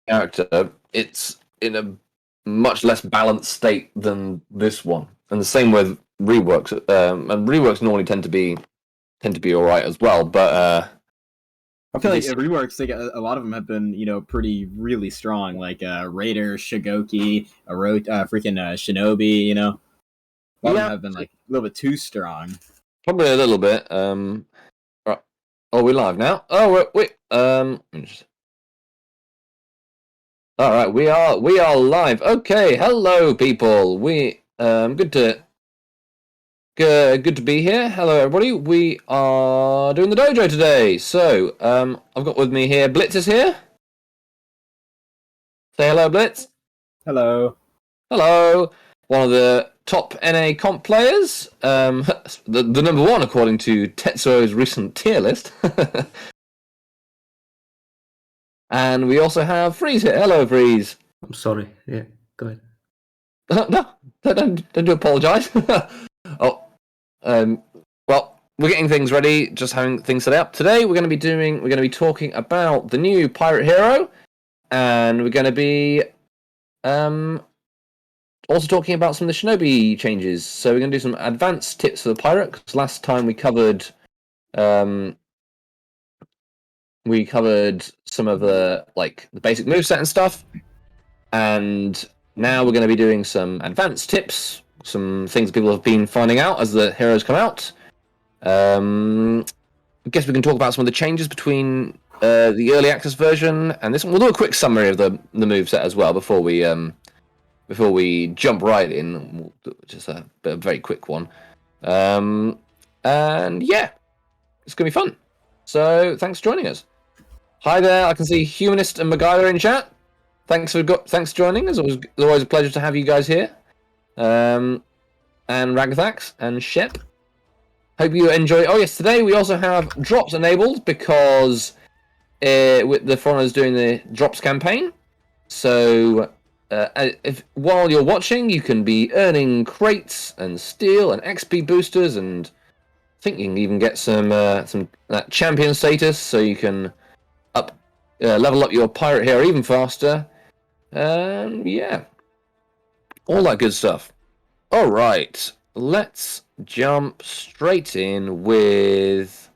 character, it's in a much less balanced state than this one. And the same with reworks. And reworks normally tend to be all right as well. But I feel like reworks, a lot of them have been, pretty really strong. Like Raider, Shigoki, freaking Shinobi. A lot of them have been like a little bit too strong. Probably a little bit. Right. Oh, we're live now. Oh, wait. All right, we are live. Okay, hello, people. We good to be here. Hello, everybody. We are doing the dojo today. So, I've got with me here. Blitz is here. Say hello, Blitz. Hello. Hello. One of the top NA comp players. The number one according to Tetsuo's recent tier list. And we also have Freeze here. Hello, Freeze. I'm sorry. Yeah, go ahead. No, don't do apologise. Well, we're getting things ready, just having things set up. Today we're going to be talking about the new pirate hero, and we're going to be also talking about some of the Shinobi changes. So we're going to do some advanced tips for the pirate, because last time we covered some of the basic moveset and stuff, and now we're going to be doing some advanced tips, some things people have been finding out as the heroes come out. I guess we can talk about some of the changes between the early access version and this one. We'll do a quick summary of the moveset as well before we jump right in. Just a very quick one. And yeah, it's going to be fun. So thanks for joining us. Hi there, I can see Humanist and Maguyler in chat. Thanks for joining us. It's always a pleasure to have you guys here. And Ragathax and Shep. Hope you enjoy. Oh yes, today we also have drops enabled because with the foreigners doing the drops campaign. So while you're watching, you can be earning crates and steel and XP boosters, and I think you can even get some champion status, so you can level up your pirate hero even faster. Yeah, all that good stuff. All right, let's jump straight in with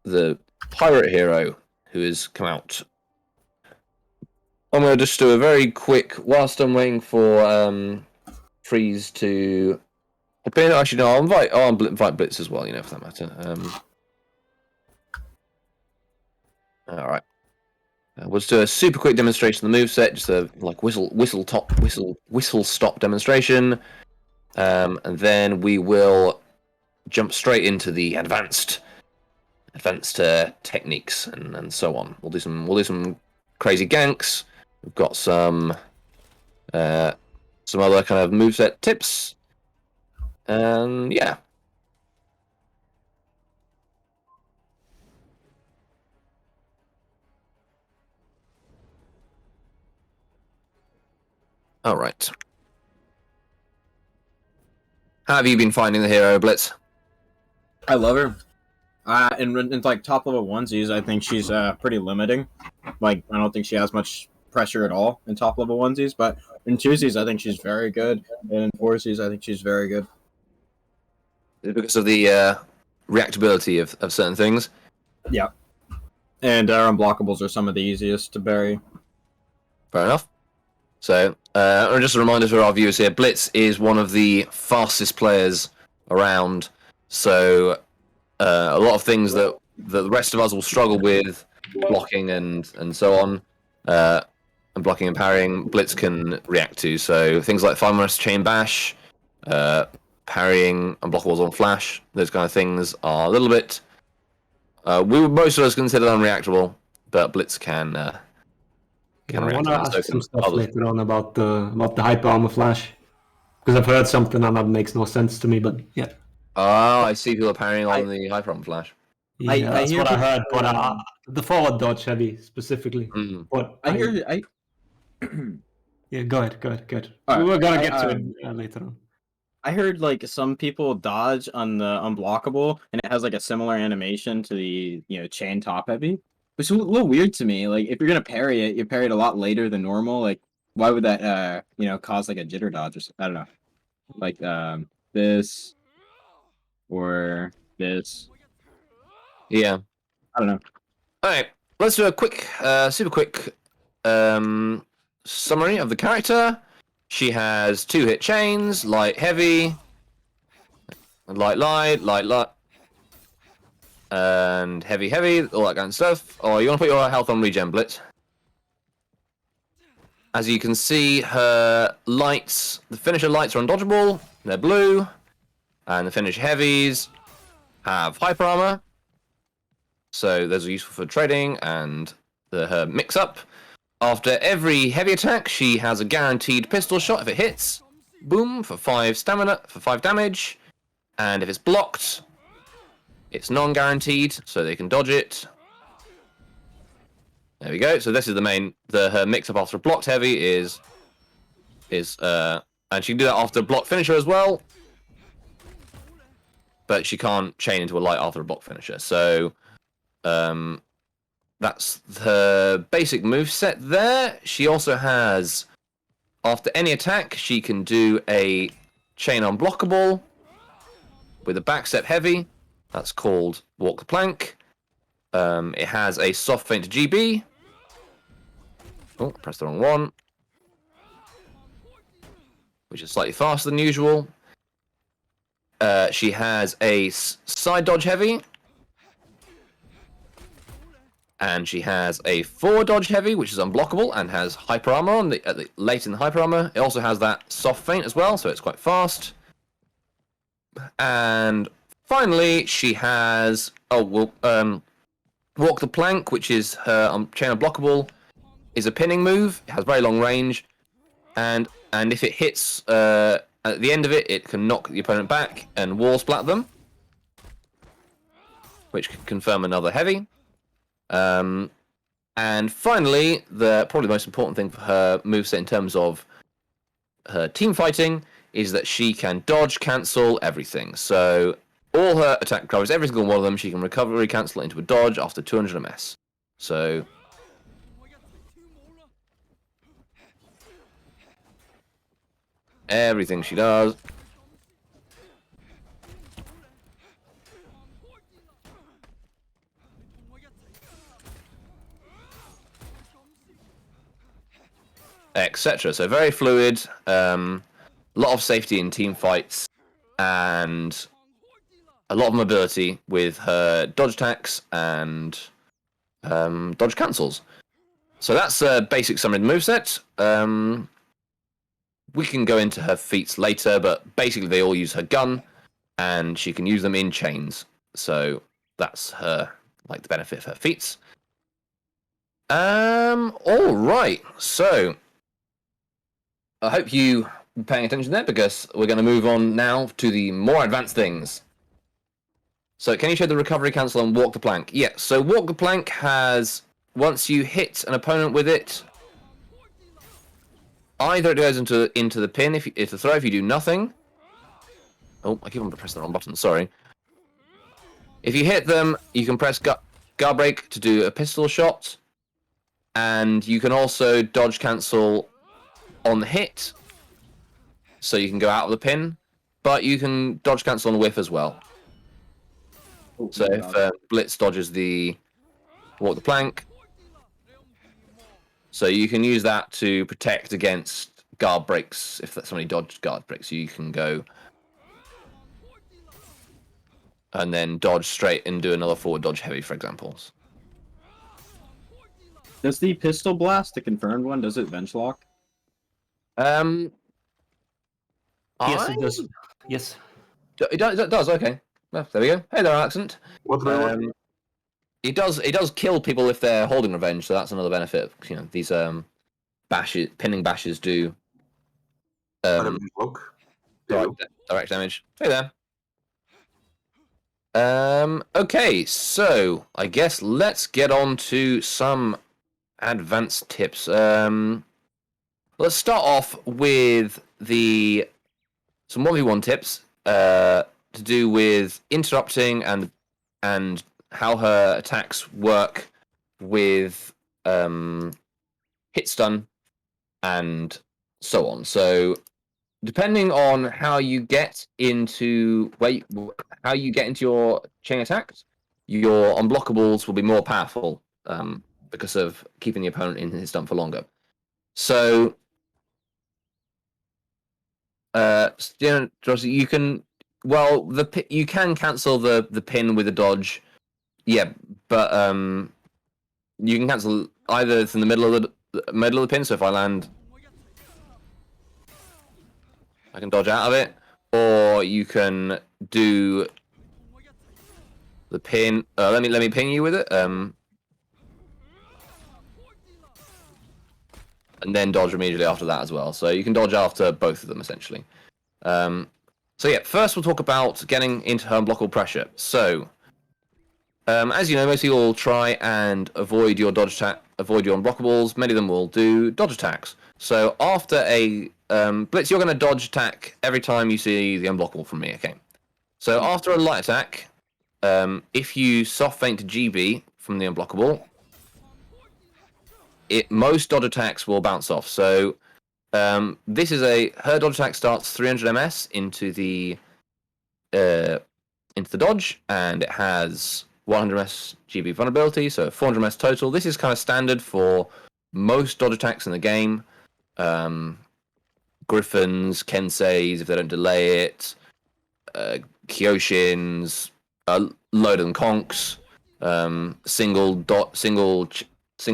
the pirate hero who has come out. I'm going to just do a very quick, whilst I'm waiting for Freeze to appear. Actually, no, I'll invite Blitz as well, for that matter. All right. We'll just do a super quick demonstration of the moveset, just a whistle stop demonstration, and then we will jump straight into the advanced techniques and so on. We'll do some crazy ganks. We've got some other kind of moveset tips, and yeah. All right. How have you been finding the hero, Blitz? I love her. In top level onesies, I think she's pretty limiting. I don't think she has much pressure at all in top level onesies, but in twosies, I think she's very good, and in foursies, I think she's very good. Because of the reactability of certain things. Yeah, and our unblockables are some of the easiest to bury. Fair enough. So, just a reminder to our viewers here, Blitz is one of the fastest players around, so a lot of things that the rest of us will struggle with, blocking and so on, and blocking and parrying, Blitz can react to. So things like 5-minus chain bash, parrying, unblockables on flash, those kind of things are a little bit, most of us consider unreactable, but Blitz can I want to ask some stuff later on about the hyper armor flash, because I've heard something and that makes no sense to me. But yeah. Oh, I see people are parrying on the hyper armor flash. Yeah, that's what I heard. But the forward dodge heavy specifically. But yeah, go ahead. Right, We're gonna get to it later on. I heard like some people dodge on the unblockable, and it has like a similar animation to the chain top heavy, which is a little weird to me. Like if you're gonna parry it, you parry it a lot later than normal. Like why would that cause like a jitter dodge or something? I don't know. Like this or this. Yeah. I don't know. All right, let's do a quick, super quick summary of the character. She has 2-hit chains, light, heavy, light, and heavy, all that kind of stuff. Or you want to put your health on regen, Blitz. As you can see, her lights, the finisher lights are undodgeable. They're blue, and the finisher heavies have hyper armor. So those are useful for trading and her mix-up. After every heavy attack, she has a guaranteed pistol shot if it hits. Boom, for 5 stamina, for 5 damage. And if it's blocked, it's non-guaranteed, so they can dodge it. There we go. So this is the main, her mix-up after a blocked heavy is and she can do that after a block finisher as well. But she can't chain into a light after a block finisher. So that's the basic moveset there. She also has, after any attack, she can do a chain unblockable with a backstep heavy. That's called Walk the Plank. It has a soft feint to GB. Oh, pressed the wrong one. Which is slightly faster than usual. She has a side dodge heavy. And she has a forward dodge heavy, which is unblockable and has hyper armor on the late in the hyper armor. It also has that soft feint as well, so it's quite fast. And finally, she has Walk the Plank, which is her chain unblockable, is a pinning move. It has very long range, and if it hits at the end of it, it can knock the opponent back and wall splat them, which can confirm another heavy. And finally, probably the most important thing for her moveset in terms of her team fighting is that she can dodge, cancel everything. So all her attack covers, every single one of them, she can recovery cancel into a dodge after 200 MS. So everything she does. Etc. So very fluid, a lot of safety in team fights, and a lot of mobility with her dodge attacks and dodge cancels. So that's a basic summary of the moveset. We can go into her feats later, but basically they all use her gun, and she can use them in chains. So that's her, like, the benefit of her feats. All right. So I hope you were paying attention there, because we're going to move on now to the more advanced things. So can you show the recovery cancel and walk the plank? Yeah, so walk the plank has, once you hit an opponent with it, either it goes into the pin if the throw, if you do nothing. Oh, I keep on pressing the wrong button, sorry. If you hit them, you can press guard break to do a pistol shot, and you can also dodge cancel on the hit, so you can go out of the pin, but you can dodge cancel on the whiff as well. Oh, so if Blitz dodges the walk the plank, so you can use that to protect against guard breaks. If somebody dodged guard breaks, you can go and then dodge straight and do another forward dodge heavy, for examples. Does the pistol blast, the confirmed one, does it bench lock? Yes, it does. Yes. It does. Okay. Well, there we go. Hey there, accent. It does kill people if they're holding revenge, so that's another benefit. You know, these pinning bashes do direct damage. Hey there. Okay, so I guess let's get on to some advanced tips. Let's start off with the some 1v1 tips to do with interrupting and how her attacks work with hit stun and so on. So depending on how you get into your chain attacks, your unblockables will be more powerful because of keeping the opponent in his stun for longer. So, you can you can cancel the pin with a dodge, yeah, but you can cancel either from the middle of the pin. So if I land, I can dodge out of it, or you can do the pin. Let me ping you with it. And then dodge immediately after that as well. So you can dodge after both of them essentially. So yeah, first we'll talk about getting into her unblockable pressure. So, as you know, most people will try and avoid your avoid your unblockables. Many of them will do dodge attacks. So after a blitz, you're going to dodge attack every time you see the unblockable from me. Okay. So after a light attack, if you soft feint to GB from the unblockable, most dodge attacks will bounce off. So this is her dodge attack starts 300 ms into the dodge, and it has 100 ms GB vulnerability, so 400 ms total. This is kind of standard for most dodge attacks in the game. Griffins, Kenseis, if they don't delay it, Kyoshins, a load of them conks, single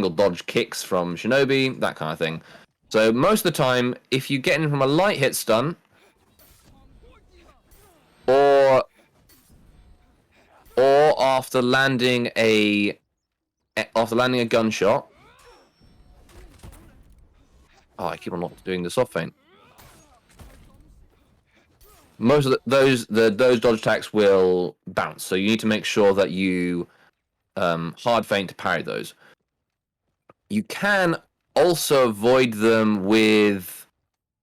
dodge kicks from Shinobi, that kind of thing. So most of the time, if you get in from a light hit stun, or after landing a gunshot, I keep on not doing the soft feint. Most of those dodge attacks will bounce, so you need to make sure that you hard feint to parry those. You can also avoid them with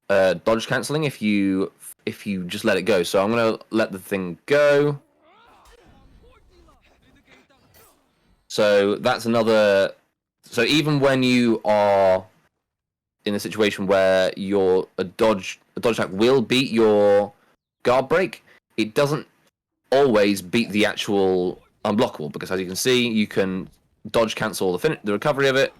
dodge cancelling if you just let it go. So I'm gonna let the thing go. So that's another. So even when you are in a situation where a dodge attack will beat your guard break, it doesn't always beat the actual unblockable, because as you can see, you can dodge cancel the recovery of it,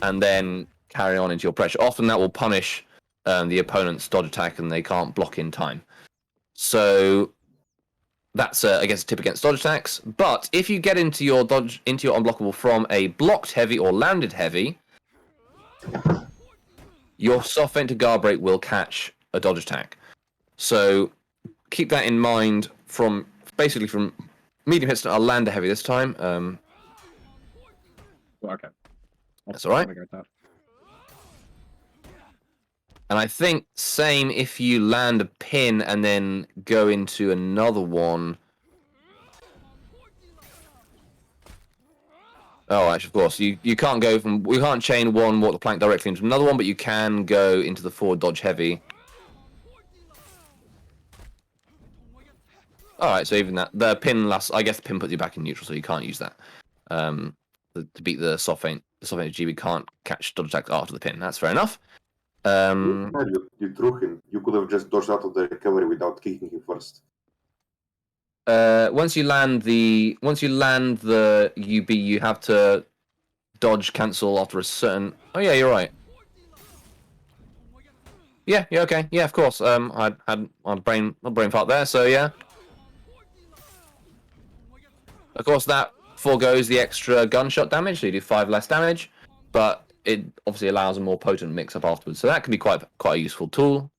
and then carry on into your pressure. Often that will punish the opponent's dodge attack, and they can't block in time. So that's I guess a tip against dodge attacks. But if you get into your unblockable from a blocked heavy or landed heavy, your soft feint to guard break will catch a dodge attack. So keep that in mind from medium hits to I'll land a heavy this time. Okay. That's all right. And I think same if you land a pin and then go into another one. Oh, actually, of course, you can't go we can't chain one mortal plank directly into another one, but you can go into the forward dodge heavy. All right, so even that the pin I guess the pin puts you back in neutral, so you can't use that to beat the soft feint. The soft feint GB can't catch dodge attacks after the pin. That's fair enough. You threw him. You could have just dodged out of the recovery without kicking him first. Once you land the UB, you have to dodge cancel after a certain. Oh yeah, you're right. Yeah, okay. Yeah, of course. I had a brain fart there, so yeah. Of course, that foregoes the extra gunshot damage, so you do 5 less damage, but it obviously allows a more potent mix-up afterwards, so that can be quite a useful tool.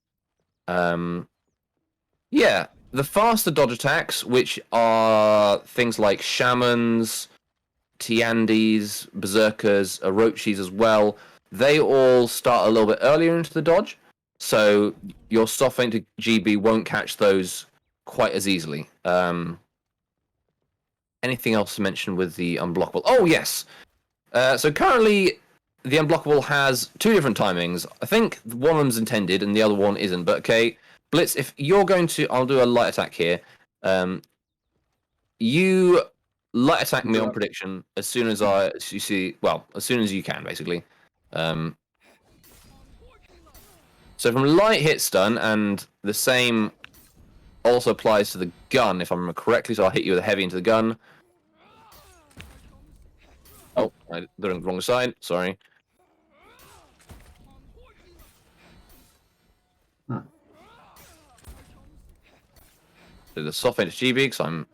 Yeah, the faster dodge attacks, which are things like Shamans, Tiandis, Berserkers, Orochis as well, they all start a little bit earlier into the dodge, so your soft feint to GB won't catch those quite as easily. Anything else to mention with the unblockable? Oh, yes! So currently, the unblockable has two different timings. I think one of them's intended and the other one isn't. But okay, Blitz, if you're going to, I'll do a light attack here. You light attack me on prediction as soon as as soon as you can, basically. So from light hit stun, and the same also applies to the gun, if I remember correctly. So I'll hit you with a heavy into the gun. Oh, I did it on the wrong side. Sorry. So the soft edge GB, because I'm.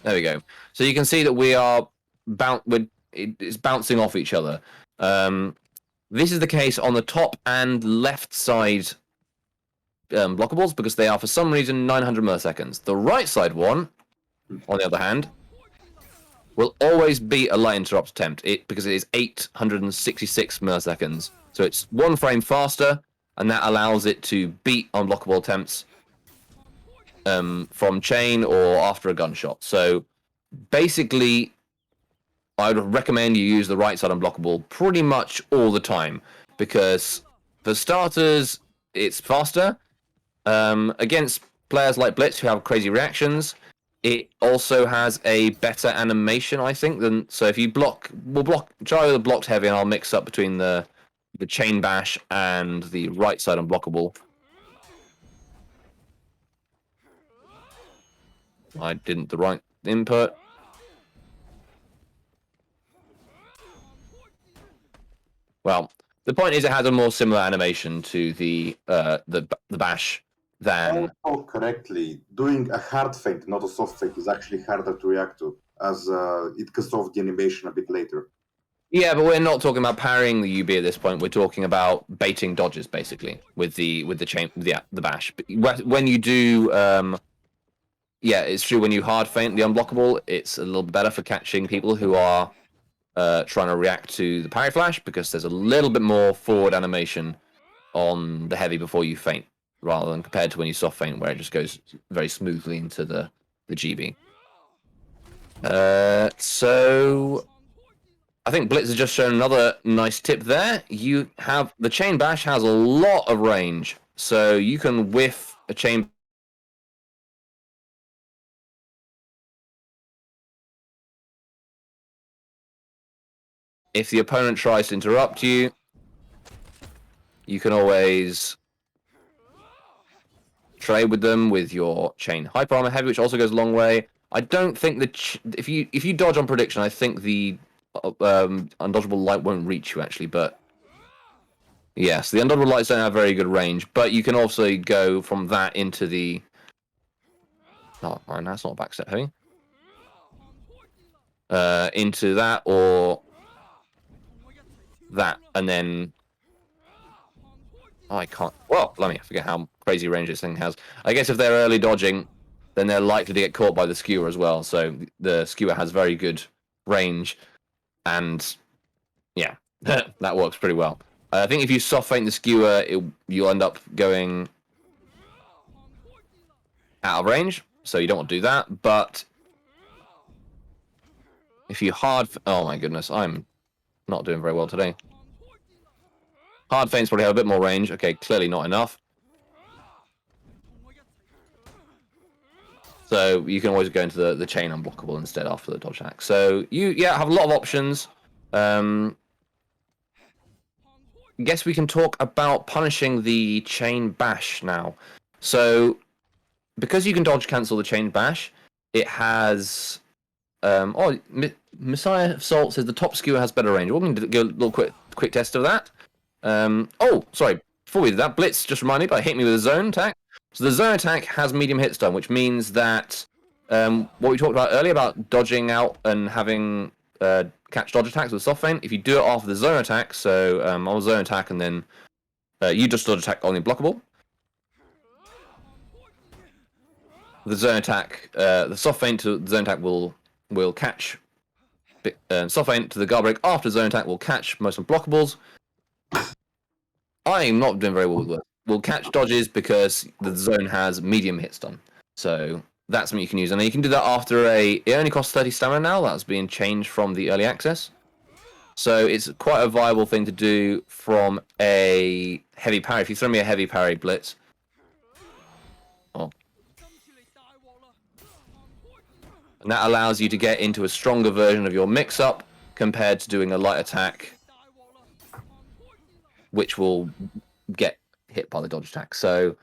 There we go. So you can see that we are it's bouncing off each other. This is the case on the top and left side blockables because they are for some reason 900 milliseconds. The right side one, on the other hand, will always be a light interrupt attempt because it is 866 milliseconds. So it's one frame faster, and that allows it to beat unblockable attempts from chain or after a gunshot. So basically, I would recommend you use the right side unblockable pretty much all the time because for starters, it's faster. Against players like Blitz who have crazy reactions, it also has a better animation, I think. So if you try with the blocked heavy, and I'll mix up between the chain bash and the right side unblockable. I didn't the right input. Well, the point is it has a more similar animation to the bash than. Oh, correctly. Doing a hard feint, not a soft feint, is actually harder to react to, as it cuts off the animation a bit later. Yeah, but we're not talking about parrying the UB at this point. We're talking about baiting dodges, basically, with the chain, the bash. But when you do, yeah, it's true. When you hard feint the unblockable, it's a little better for catching people who are trying to react to the parry flash because there's a little bit more forward animation on the heavy before you feint, rather than compared to when you soft feint, where it just goes very smoothly into the GB. So I think Blitz has just shown another nice tip there. You have the chain bash has a lot of range, so you can whiff a chain. If the opponent tries to interrupt you, you can always trade with them with your chain hyper armor heavy, which also goes a long way. I don't think that if you dodge on prediction, I think the undodgeable light won't reach you actually. But yes, the undodgeable lights don't have very good range. But you can also go from that into the. Oh, that's not a backstep heavy. Into that or that, and then I can't. Well, let me forget how crazy range this thing has. I guess if they're early dodging, then they're likely to get caught by the skewer as well. So the skewer has very good range, and yeah, that works pretty well. I think if you soft feint the skewer, you'll end up going out of range, so you don't want to do that. But if you oh my goodness, I'm not doing very well today. Hard feints probably have a bit more range. Okay, clearly not enough. So you can always go into the chain unblockable instead after the dodge attack. So you have a lot of options. Guess we can talk about punishing the chain bash now. So because you can dodge cancel the chain bash, it has. Messiah of Salt says the top skewer has better range. We're going to do a little quick test of that. Sorry. Before we do that, Blitz just reminded me, but hit me with a zone attack. So the zone attack has medium hit stun, which means that what we talked about earlier about dodging out and having catch dodge attacks with soft feint. If you do it after the zone attack, so on zone attack and then you just dodge attack on the blockable. The zone attack, the soft feint to the zone attack will catch. Soft feint to the guard break after zone attack will catch most unblockables. I'm not doing very well with it. We'll catch dodges because the zone has medium hit stun. So that's something you can use. And then you can do that after it only costs 30 stamina now. That's being changed from the early access. So it's quite a viable thing to do from a heavy parry. If you throw me a heavy parry blitz, and that allows you to get into a stronger version of your mix-up compared to doing a light attack, which will get hit by the dodge attack. So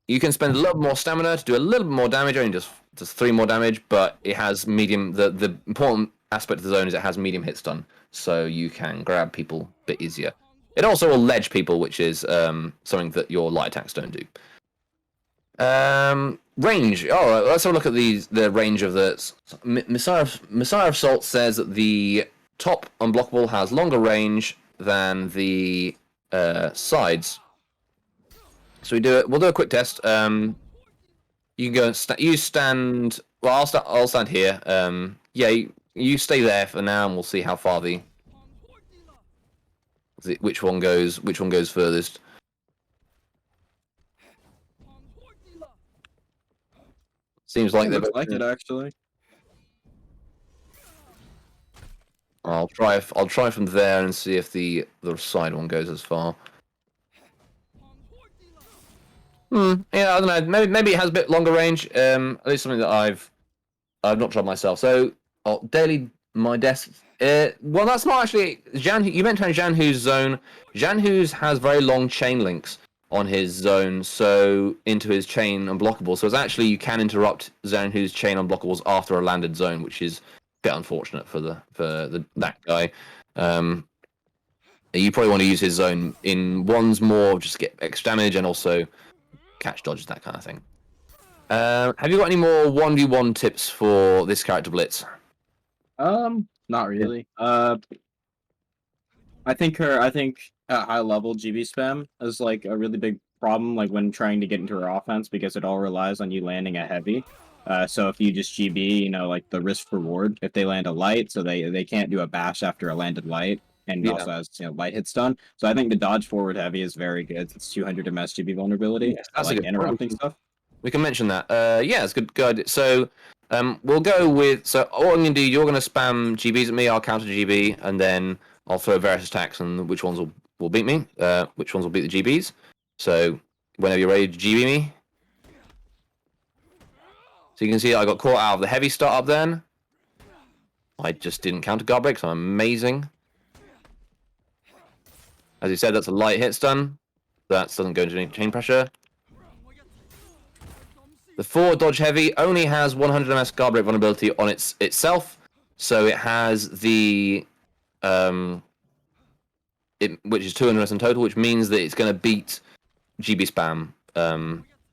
you can spend a little more stamina to do a little bit more damage, only just 3 more damage, but it has medium. The important aspect of the zone is it has medium hit stun, so you can grab people a bit easier. It also will ledge people, which is something that your light attacks don't do. Range. All right, let's have a look at the range of the Messiah of Salt says that the top unblockable has longer range than the sides. So we'll do a quick test. You can go and you stand. Well, I'll stand here. Yeah, you stay there for now, and we'll see how far which one goes furthest. Seems like they're like it actually. I'll try from there and see if the side one goes as far. Yeah, I don't know. Maybe it has a bit longer range. At least something that I've not tried myself. So daily my desk. Well, that's not actually Jan. You mentioned Janhu's zone. Janhu's has very long chain links on his zone, so into his chain unblockable. So it's actually you can interrupt Janhu's chain unblockables after a landed zone, which is a bit unfortunate for that guy. You probably want to use his zone in ones more, just get extra damage and also catch dodges, that kind of thing. Have you got any more 1v1 tips for this character Blitz? Not really. I think at high level GB spam is like a really big problem, like when trying to get into her offense, because it all relies on you landing a heavy. So if you just GB, you know, like the risk reward, if they land a light, so they can't do a bash after a landed light, and it also has, you know, light hit stun. So I think the dodge forward heavy is very good. It's 200 MS GB vulnerability. Yes, that's like a good interrupting stuff. We can mention that. Yeah, it's good idea. So we'll go with. So what I'm gonna do, you're gonna spam GBs at me. I'll counter GB, and then I'll throw various attacks, and which ones will beat me. Which ones will beat the GBs. So whenever you're ready to GB me. So you can see I got caught out of the heavy startup then. I just didn't counter guard break, so I'm amazing. As you said, that's a light hit stun. That doesn't go into any chain pressure. The 4 dodge heavy only has 100 MS guard break vulnerability on itself, so it has the which is 200 MS in total, which means that it's going to beat GB spam,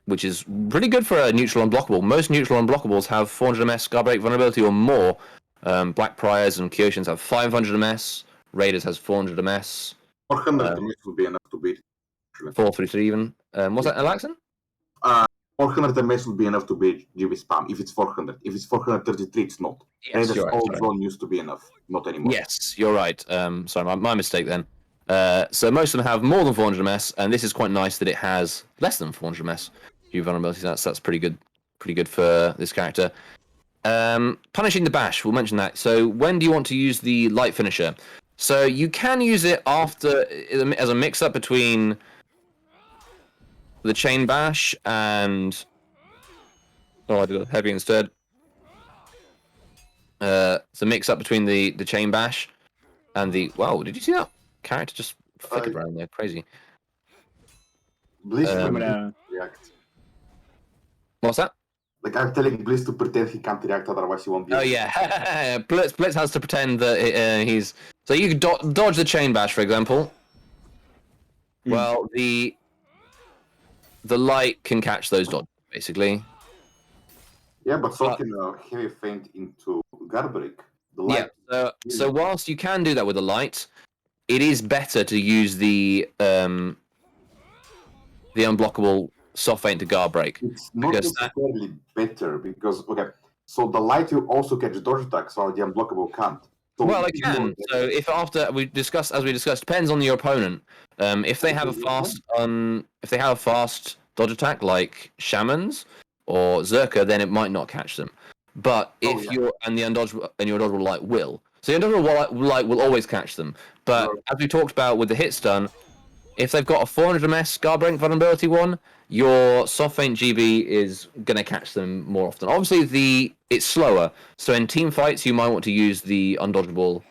which is pretty good for a neutral unblockable. Most neutral unblockables have 400 MS guard break vulnerability or more. Black Priors and Kyoshins have 500 MS. Raiders has 400 MS. 400 MS would be enough to beat. 433 even. What's that, Alaxon? 400 MS would be enough to beat GB spam if it's 400. If it's 433, it's not. Yes, Raiders old zone used to be enough, not anymore. Yes, you're right. Sorry, my mistake then. So most of them have more than 400 MS, and this is quite nice that it has less than 400 MS. Vulnerability. That's pretty good for this character. Punishing the bash. We'll mention that. So when do you want to use the light finisher? So you can use it after as a mix-up between the chain bash and I did heavy instead. It's a mix-up between the chain bash and the did you see that character just flickered around there? Crazy. Bliss react. What's that? Like I'm telling Bliss to pretend he can't react, otherwise he won't be. Oh yeah, Blitz has to pretend that he's. So you can dodge the chain bash, for example. Well, the light can catch those dodges, basically. Yeah, but so can a heavy feint into guard break. The light. Yeah. So whilst you can do that with the light, it is better to use the unblockable soft feint to guard break. It's not necessarily better because so the light will also catch dodge attacks while the unblockable can't. So well, it can. So if after as we discussed, depends on your opponent. If they have a fast dodge attack like Shamans or Zerka, then it might not catch them. But if your dodgeable light will. So the Undodgeable Light will always catch them. But as we talked about with the hit stun, if they've got a 400 MS guard break vulnerability one, your soft feint GB is going to catch them more often. Obviously, it's slower, so in team fights you might want to use the undodgeable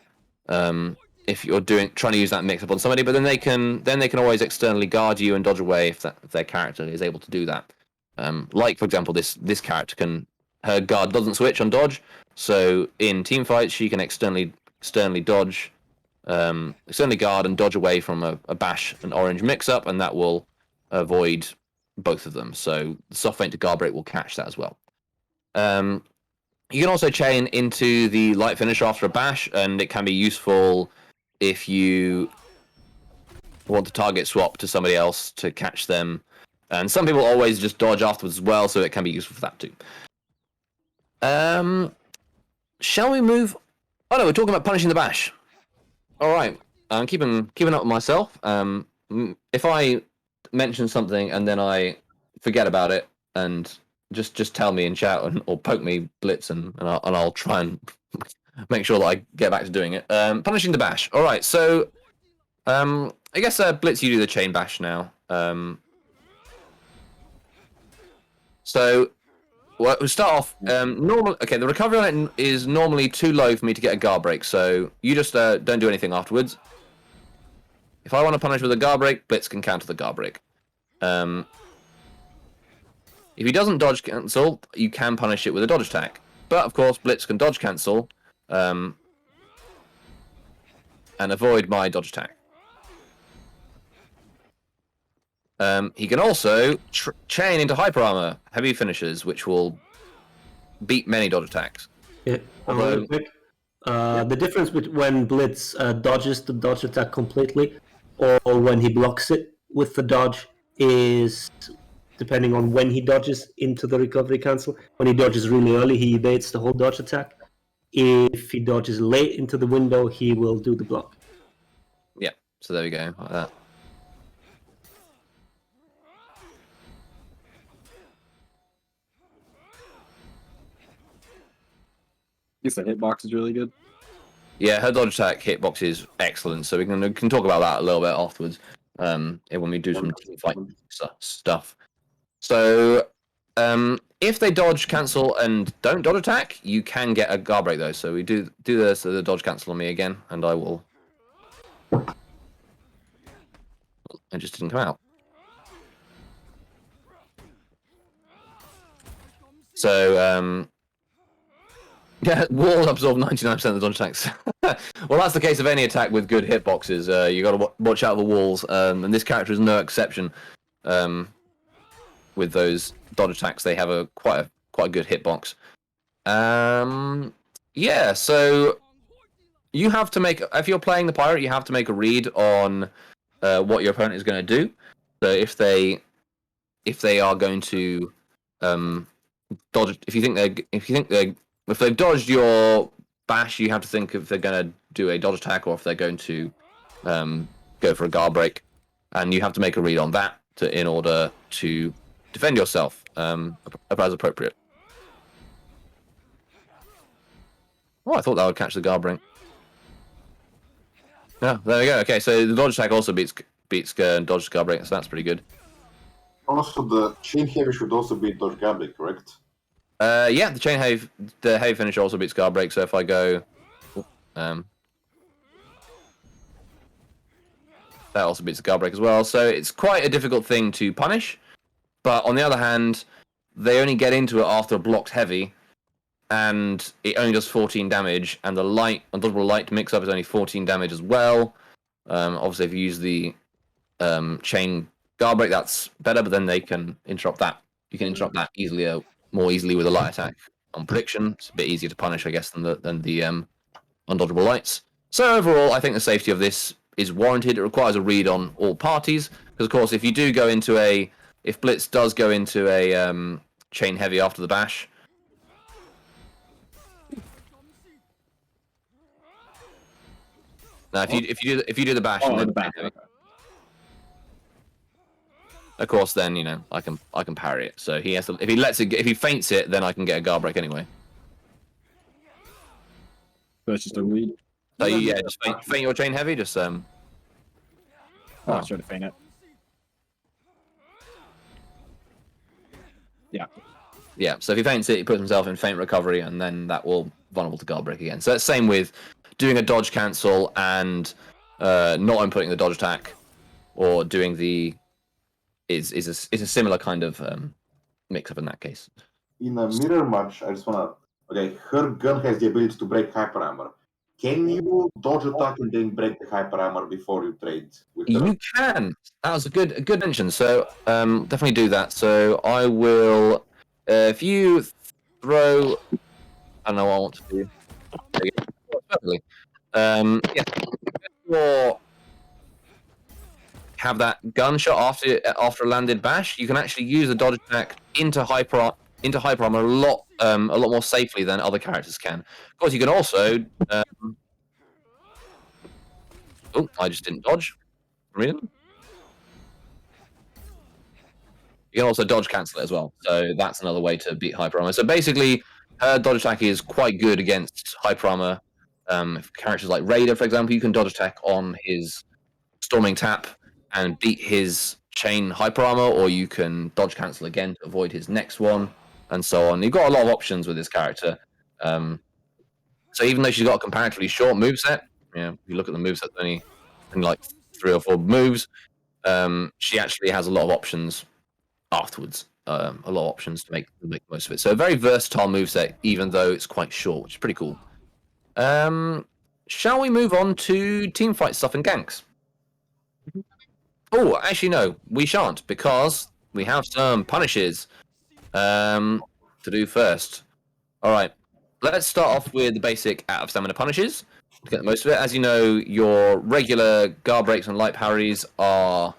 if you're trying to use that mix up on somebody. But then they can always externally guard you and dodge away if their character is able to do that. Like for example, this character her guard doesn't switch on dodge, so in team fights she can externally dodge. Externally guard and dodge away from a bash and orange mix-up, and that will avoid both of them. So the soft feint to guard break will catch that as well. You can also chain into the light finish after a bash, and it can be useful if you want to target swap to somebody else to catch them. And some people always just dodge afterwards as well, so it can be useful for that too. Shall we move? Oh no, we're talking about punishing the bash. All right, I'm keeping up with myself. If I mention something and then I forget about it, and just tell me in chat or poke me, Blitz, and I'll try and make sure that I get back to doing it. Punishing the bash. All right, so I guess Blitz, you do the chain bash now. So we'll start off. Okay, the recovery on it is normally too low for me to get a guard break, so you just don't do anything afterwards. If I want to punish with a guard break, Blitz can counter the guard break. If he doesn't dodge cancel, you can punish it with a dodge attack. But of course, Blitz can dodge cancel and avoid my dodge attack. He can also chain into hyper armor heavy finishes, which will beat many dodge attacks. Yeah, really quick. The difference between when Blitz dodges the dodge attack completely or when he blocks it with the dodge is depending on when he dodges into the recovery cancel. When he dodges really early, he evades the whole dodge attack. If he dodges late into the window, he will do the block. Yeah, so there we go, like that. I guess the hitbox is really good. Yeah, her dodge attack hitbox is excellent, so we can talk about that a little bit afterwards when we do some team fight stuff. So if they dodge cancel and don't dodge attack, you can get a guard break though. So we do this, so the dodge cancel on me again, and I will. It just didn't come out. So yeah, walls absorb 99% of the dodge attacks. Well, that's the case of any attack with good hitboxes. You got to watch out for walls, and this character is no exception. With those dodge attacks, they have quite a good hitbox. Yeah, so you have to make, if you're playing the pirate, you have to make a read on what your opponent is going to do. So if they are going to dodge, if they've dodged your bash, you have to think if they're going to do a dodge attack or if they're going to go for a guard break, and you have to make a read on that in order to defend yourself as appropriate. Oh, I thought that would catch the guard break. Yeah, there we go. Okay, so the dodge attack also beats dodge guard break, so that's pretty good. Also, the chain heavy should also be dodge guard break, correct? Yeah, the heavy finish also beats guard break. So if I go, that also beats the guard break as well. So it's quite a difficult thing to punish. But on the other hand, they only get into it after a blocked heavy, and it only does 14 damage. And the undodgeable light mix-up is only 14 damage as well. Obviously, if you use the chain guard break, that's better. But then they can interrupt that. You can interrupt that more easily with a light attack on prediction. It's a bit easier to punish, I guess, than the undodgeable lights. So overall, I think the safety of this is warranted. It requires a read on all parties, because of course, if Blitz does go into a chain heavy after the bash, now if you do the bash, and then the bash heavy, of course, then I can parry it. So he has to, if he feints it, then I can get a guard break anyway. That's just a read. So yeah, just feint your chain heavy. Just Oh, I should have fainted. Yeah. Yeah, so if he feints it, he puts himself in feint recovery, and then that will vulnerable to guard break again. So it's same with doing a dodge cancel and not inputting the dodge attack, or doing the is a similar kind of mix up in that case. In a mirror match, I just wanna. Okay, her gun has the ability to break hyper armor. Can you dodge attack and then break the hyper armor before you trade with her? You can. That was a good mention. So definitely do that. So I will. If you throw, I don't know what I want to do. There you go. Perfectly. Yeah. Your have that gunshot after a landed bash, you can actually use the dodge attack into hyper armor a lot more safely than other characters can. Of course, you can also. Oh, I just didn't dodge. Really? You can also dodge cancel it as well, so that's another way to beat hyper armor. So basically, her dodge attack is quite good against hyper armor. Characters like Raider, for example, you can dodge attack on his storming tap and beat his chain hyper armor, or you can dodge cancel again to avoid his next one, and so on. You've got a lot of options with this character. So even though she's got a comparatively short moveset, if you look at the moveset, only like 3 or 4 moves, she actually has a lot of options afterwards. A lot of options to make the most of it. So a very versatile moveset, even though it's quite short, which is pretty cool. Shall we move on to team fight stuff and ganks? Oh, actually, no, we shan't, because we have some punishes to do first. All right, let's start off with the basic out of stamina punishes to get the most of it. As you know, your regular guard breaks and light parries are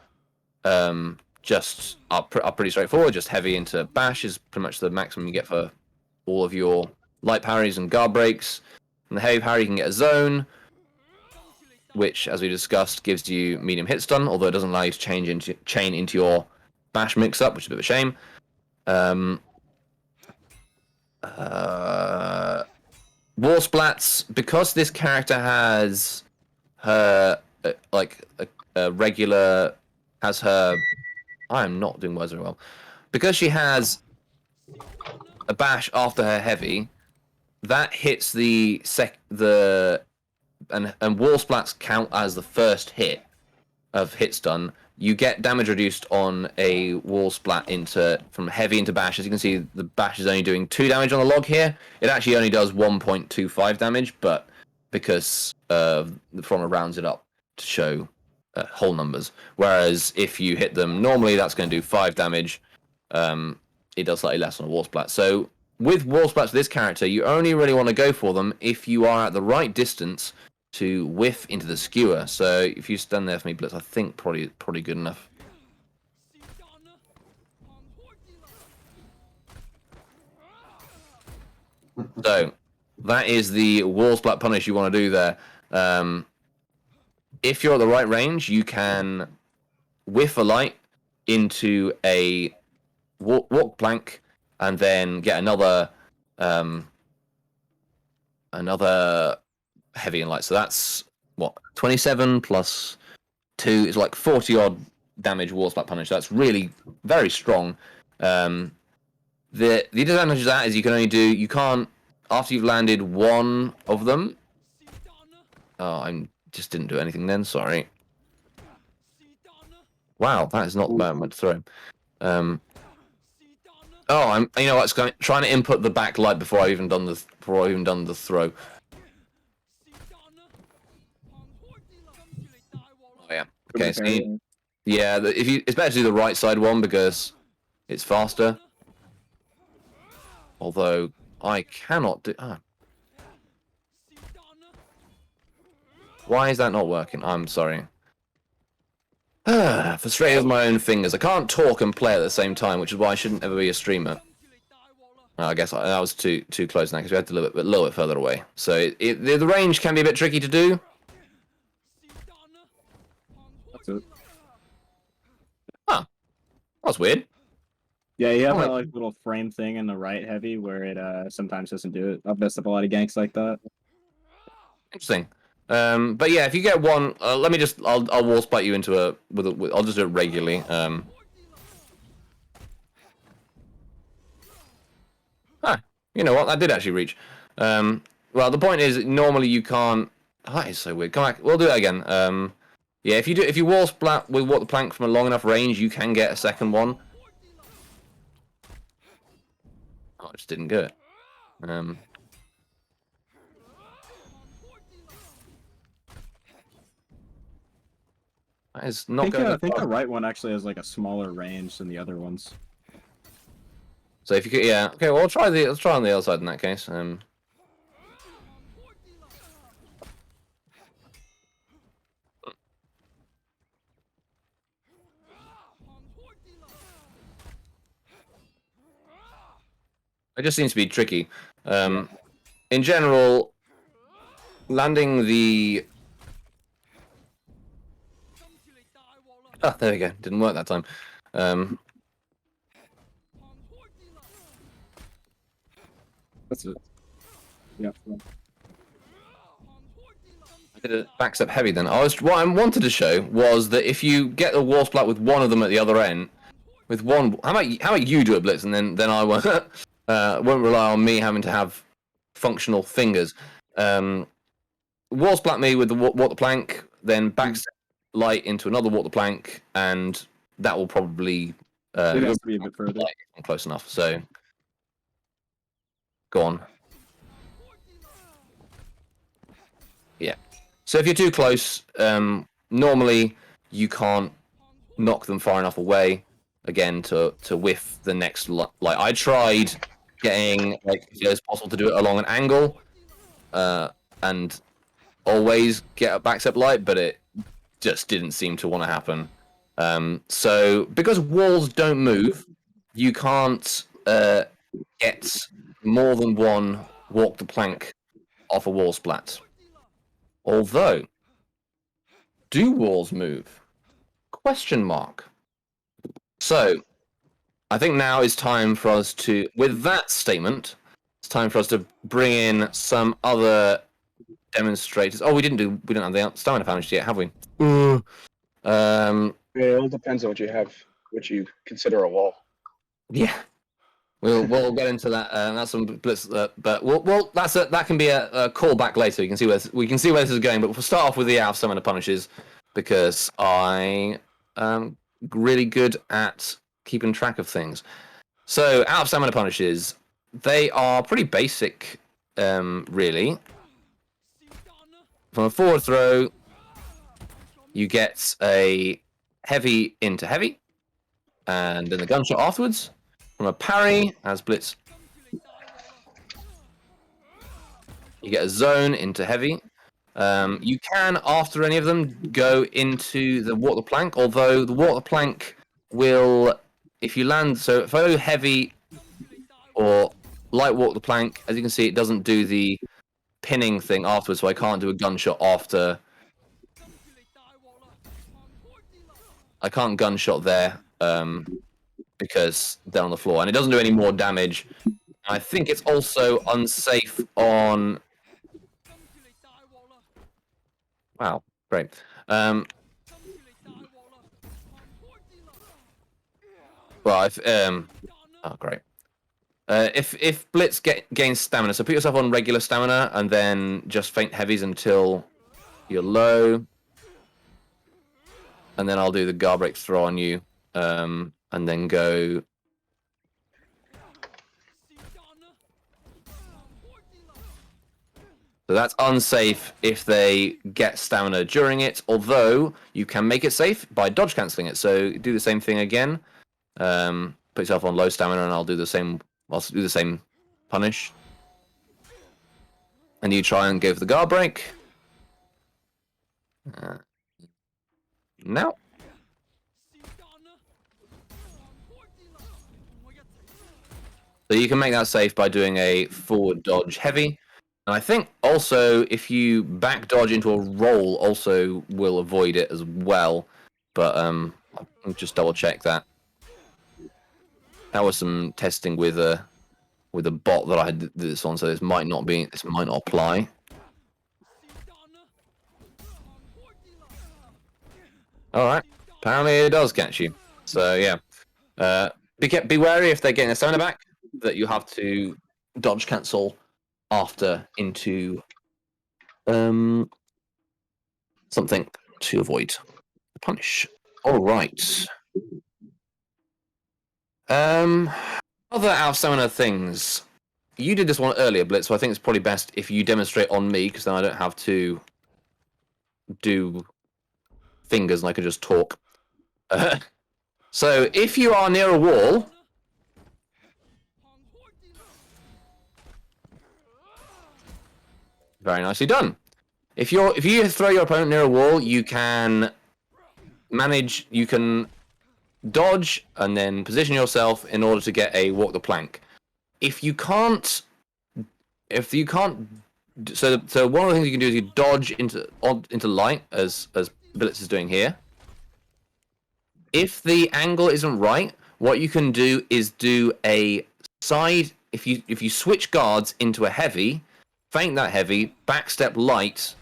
pretty straightforward. Just heavy into bash is pretty much the maximum you get for all of your light parries and guard breaks. And the heavy parry, you can get a zone, which, as we discussed, gives you medium hit stun, although it doesn't allow you to chain into your bash mix-up, which is a bit of a shame. War splats, because this character has her regular has her. I am not doing words very well. Because she has a bash after her heavy, that hits and wall splats count as the first hit of hit stun. You get damage reduced on a wall splat from heavy into bash. As you can see, the bash is only doing 2 damage on the log here. It actually only does 1.25 damage, but because the Frona rounds it up to show whole numbers. Whereas if you hit them normally, that's going to do 5 damage. It does slightly less on a wall splat. So with wall splats, this character, you only really want to go for them if you are at the right distance to whiff into the skewer. So if you stand there for me, Blitz, I think probably good enough. So that is the wall splat punish you want to do there. If you're at the right range, you can whiff a light into a walk plank and then get another heavy and light. So that's what, 27 plus 2 is like 40 odd damage wall splat punish. That's really very strong. The disadvantage of that is you can't after you've landed one of them. Oh, I just didn't do anything then, sorry. Wow, that is not the moment to throw. You know what? Trying to input the backlight before I've even done the throw. Oh yeah. Okay. So it's better to do the right side one because it's faster. Although I cannot do. Why is that not working? I'm sorry. Frustrated with my own fingers. I can't talk and play at the same time, which is why I shouldn't ever be a streamer. I guess that was too close now because we had to a little bit further away. So the range can be a bit tricky to do. That's it. Huh. That's weird. Yeah, you have that like little frame thing in the right heavy where it sometimes doesn't do it. I've messed up a lot of ganks like that. Interesting. But yeah, if you get one, let me just, I'll wall spike you into I'll just do it regularly. You know what? That did actually reach. Well, the point is, normally you can't. Oh, that is so weird. Come back. We'll do it again. Yeah, if you wall splat with the plank from a long enough range, you can get a second one. Oh, I just didn't get it. That is not going. I think the right one actually has like a smaller range than the other ones. So if you could, yeah, okay. Well, let's try on the other side in that case. It just seems to be tricky. In general, landing the... Oh, there we go. Didn't work that time. That's it. Yeah. I did a backstep heavy then. What I wanted to show was that if you get the wall splat with one of them at the other end, with one... How about you do it, Blitz, and then I won't... won't rely on me having to have functional fingers. Wall splat me with the water plank, then backstep light into another water plank, and that will probably It has to be a bit further. Close enough. So go on. Yeah. So if you're too close, normally you can't knock them far enough away again to whiff the next like I tried getting like if it was possible to do it along an angle and always get a backstep light, but it just didn't seem to want to happen. So because walls don't move, you can't get more than one walk the plank off a wall splat. Although, do walls move? Question mark. So, I think now is time for us to, with that statement, it's time for us to bring in some other demonstrators. Oh, we don't have the stamina damage yet, have we? It all depends on what you consider a wall. Yeah. We'll get into that. That's some blitz, but that can be a callback later. We can see where this is going. But we'll start off with the out of stamina punishes because I am really good at keeping track of things. So out of stamina punishes, they are pretty basic, really. From a forward throw, you get a heavy into heavy, and then the gunshot afterwards. From a parry, as Blitz, you get a zone into heavy. You can, after any of them, go into the water plank, although the water plank will, if you land, so if I go heavy or light walk the plank, as you can see, it doesn't do the pinning thing afterwards, so I can't do a gunshot after. I can't gunshot there. Because they're on the floor, and it doesn't do any more damage. I think it's also unsafe on... Wow, great. Well, if oh, great. If Blitz gains stamina, so put yourself on regular stamina, and then just feint heavies until you're low, and then I'll do the guard break throw on you. And then go. So that's unsafe if they get stamina during it, although you can make it safe by dodge cancelling it. So do the same thing again. Put yourself on low stamina and I'll do the same punish. And you try and go for the guard break. Now. So you can make that safe by doing a forward dodge heavy. And I think also if you back dodge into a roll also will avoid it as well. But I'll just double check that. That was some testing with a bot that I had this on, so this might not apply. All right. Apparently it does catch you. So yeah. Be wary if they're getting a stamina back that you have to dodge cancel after into something to avoid the punish. All right. Other out of stamina things. You did this one earlier, Blitz, so I think it's probably best if you demonstrate on me, because then I don't have to do fingers and I can just talk. So if you are near a wall, very nicely done. If you throw your opponent near a wall, you can dodge and then position yourself in order to get a walk the plank. If you can't, so one of the things you can do is you dodge into light, as Blitz is doing here. If the angle isn't right, what you can do is do a side. If you switch guards into a heavy, feint that heavy, backstep light.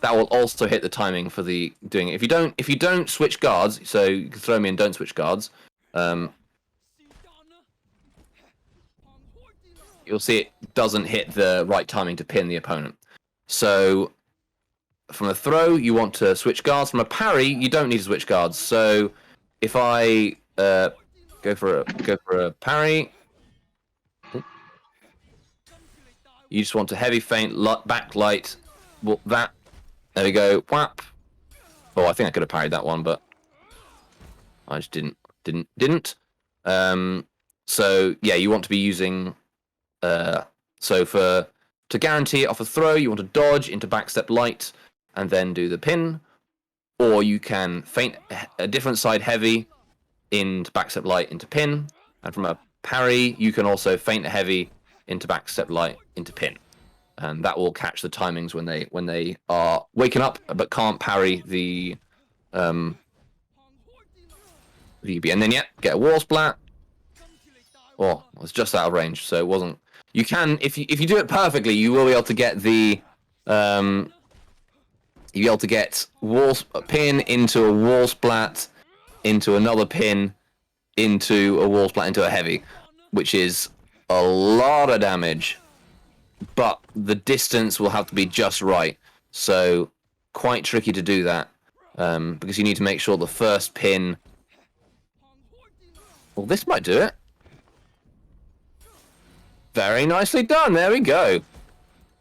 That will also hit the timing for the doing it. If you don't switch guards, so you can throw me and don't switch guards. You'll see it doesn't hit the right timing to pin the opponent. So from a throw, you want to switch guards. From a parry, you don't need to switch guards. So if I go for a parry, you just want to heavy feint, backlight. Well, that there we go. Whap. Oh, I think I could have parried that one, but I just didn't. So yeah, you want to be using. To guarantee it off a throw, you want to dodge into backstep light and then do the pin, or you can feint a different side heavy into backstep light into pin, and from a parry you can also feint a heavy into backstep light into pin, and that will catch the timings when they are waking up but can't parry the VB, and then get a wall splat. Oh, it was just out of range, so it wasn't. You can, if you do it perfectly, you will be able to get the you'll be able to get pin into a wall splat, into another pin, into a wall splat, into a heavy, which is a lot of damage. But the distance will have to be just right, so quite tricky to do that because you need to make sure the first pin. Well, this might do it. Very nicely done. There we go.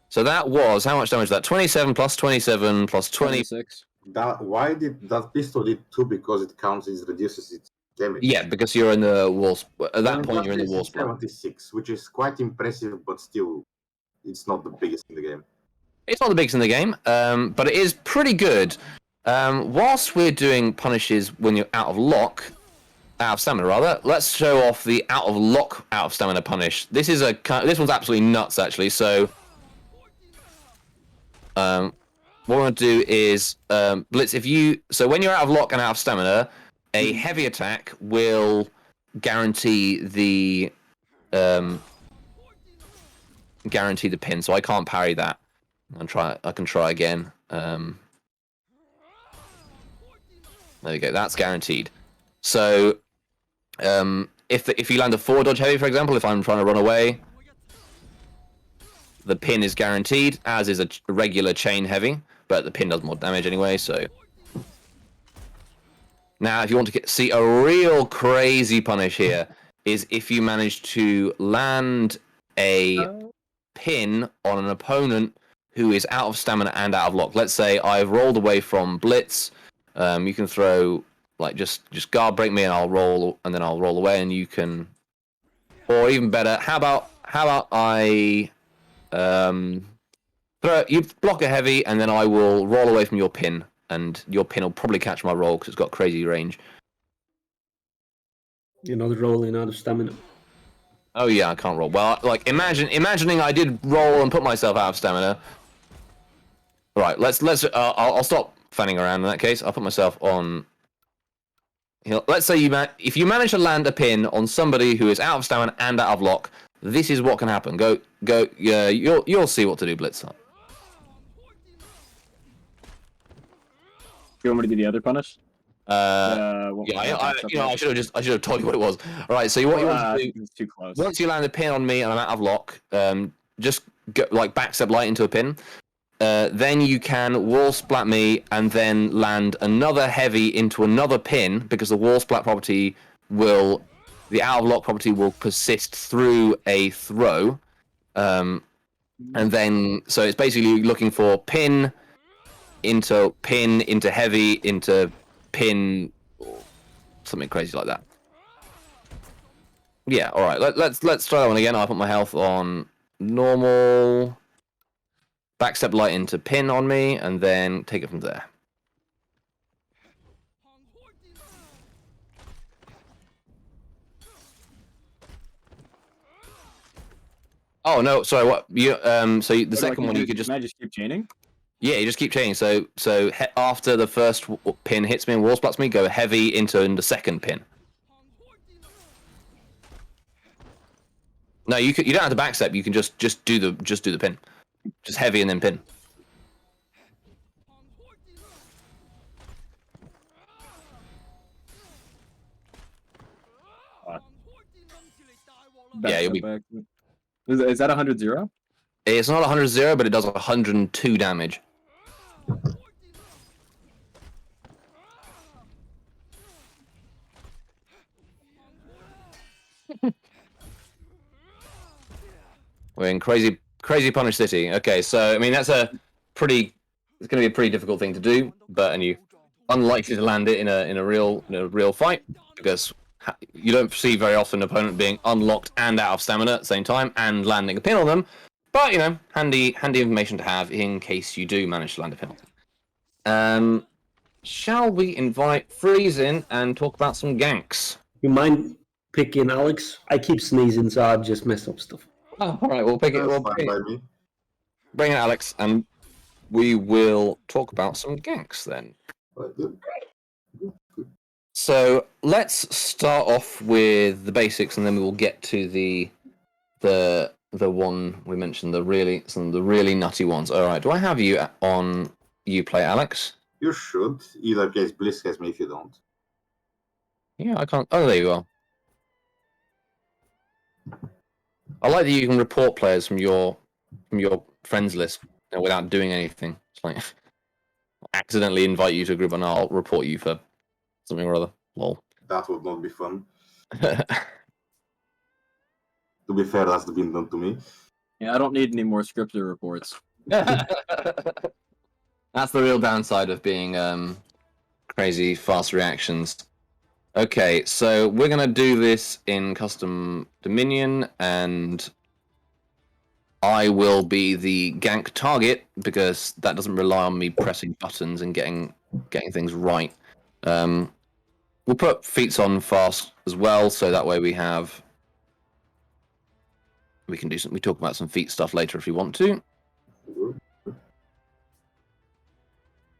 So that was how much damage was that? 27 plus 27 plus 20. 26. Why did that pistol did 2? Because it counts, it reduces its damage. Yeah, because you're in the wall. At that point, you're in the wall splat. 76, which is quite impressive, but still, it's not the biggest in the game. It's not the biggest in the game, but it is pretty good. Whilst we're doing punishes when you're out of stamina rather, let's show off the out of stamina punish. This one's absolutely nuts actually. So what we're going to do is Blitz, when you're out of lock and out of stamina, a heavy attack will guarantee the pin, so I can't parry that. I can try again. There we go, that's guaranteed. So if you land a forward dodge heavy, for example, if I'm trying to run away, the pin is guaranteed, as is a regular chain heavy, but the pin does more damage anyway, so. Now, if you want to see a real crazy punish here, is if you manage to land a pin on an opponent who is out of stamina and out of lock. Let's say I've rolled away from Blitz. You can throw, like, just guard break me and I'll roll away, and you can, or even better, how about I you block a heavy and then I will roll away from your pin, and your pin will probably catch my roll because it's got crazy range. You're not rolling out of stamina. Oh yeah, I can't roll. Well, like imagining I did roll and put myself out of stamina. Right, let's I'll stop fanning around in that case. I'll put myself on. Let's say if you manage to land a pin on somebody who is out of stamina and out of lock, this is what can happen. Go. Yeah, you'll see what to do, Blitz. you want me to do the other punish? I should have told you what it was. All right, so what you want to do? It's too close. Once you land a pin on me and I'm out of lock, just go, like backstep light into a pin. Then you can wall splat me and then land another heavy into another pin because the wall splat property the out of lock property will persist through a throw. And then, so it's basically looking for pin into heavy into pin, something crazy like that. Yeah, all right. Let's try that one again. I'll put my health on normal. Backstep light into pin on me, and then take it from there. Oh no, sorry. What you so the second one you could just. Can I just keep chaining? Yeah, you just keep chaining. So after the first pin hits me and wall splats me, go heavy into the second pin. No, you don't have to backstep. You can just do the pin, just heavy and then pin. Yeah, you'll be. Is that 100-0? It's not 100-0, but it does 102 damage. We're in crazy Punish City. Okay, so I mean it's going to be a pretty difficult thing to do, and you unlikely to land it in a real fight because you don't see very often an opponent being unlocked and out of stamina at the same time and landing a pin on them. But handy information to have in case you do manage to land a pin on them. Shall we invite Freeze in and talk about some ganks? You mind picking Alex? I keep sneezing, so I just mess up stuff. Oh, all right, we'll pick it. We'll bring in Alex, and we will talk about some ganks then. So let's start off with the basics, and then we will get to the one we mentioned, some of the really nutty ones. All right, do I have you on Uplay, Alex? You should. Either case, Bliss has me if you don't. Yeah, I can't. Oh, there you are. I like that you can report players from your friends list without doing anything. It's like accidentally invite you to a group and I'll report you for something or other. Lol. That would not be fun. To be fair, that's been done to me. Yeah, I don't need any more scripted reports. That's the real downside of being crazy fast reactions. Okay, so we're going to do this in custom Dominion, and I will be the gank target because that doesn't rely on me pressing buttons and getting things right. We'll put Feats on fast as well, so that way we can do some. We talk about some Feat stuff later if you want to.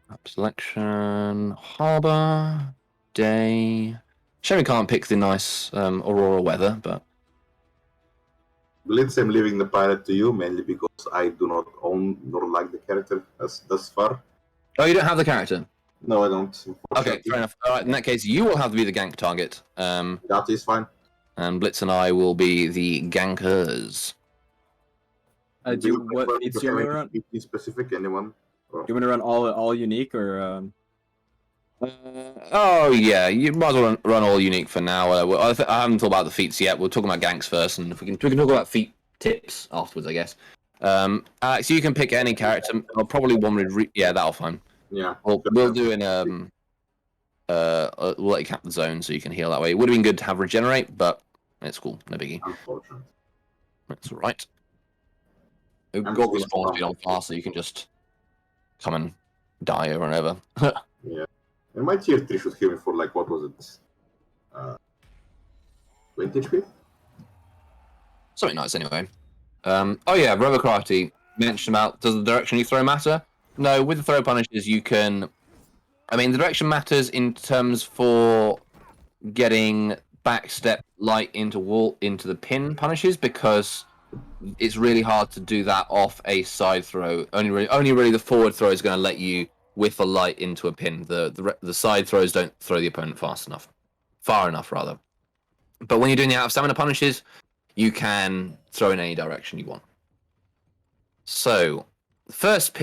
Map selection, harbor, day. Shame we can't pick the nice Aurora weather, but. Blitz, I'm leaving the pilot to you, mainly because I do not own nor like the character thus far. Oh, you don't have the character? No, I don't. Okay, fair enough. All right, in that case, you will have to be the gank target. That is fine. And Blitz and I will be the gankers. What feats do you want me to run? Specific, anyone? Do you want me to run all unique or? Oh yeah, you might as well run all unique for now. I haven't thought about the feats yet. We'll talk about ganks first, and if we can talk about feat tips afterwards, I guess. Alex, you can pick any character. I'll probably one with yeah, that'll fine. Yeah. We'll do we'll let you cap the zone so you can heal that way. It would have been good to have regenerate, but it's cool, no biggie. Unfortunate. That's all right. We've got respawn speed on fast, so you can just come and die or whatever. Yeah. And my tier 3 should heal me for, like, what was it? 20 HP? Something nice, anyway. Oh yeah, Robocrafty mentioned about, does the direction you throw matter? No, with the throw punishes, you can... I mean, the direction matters in terms for getting backstep light into the pin punishes, because it's really hard to do that off a side throw. Only really the forward throw is going to let you with a light into a pin. The side throws don't throw the opponent far enough rather. But when you're doing the out of stamina punishes, you can throw in any direction you want. So the first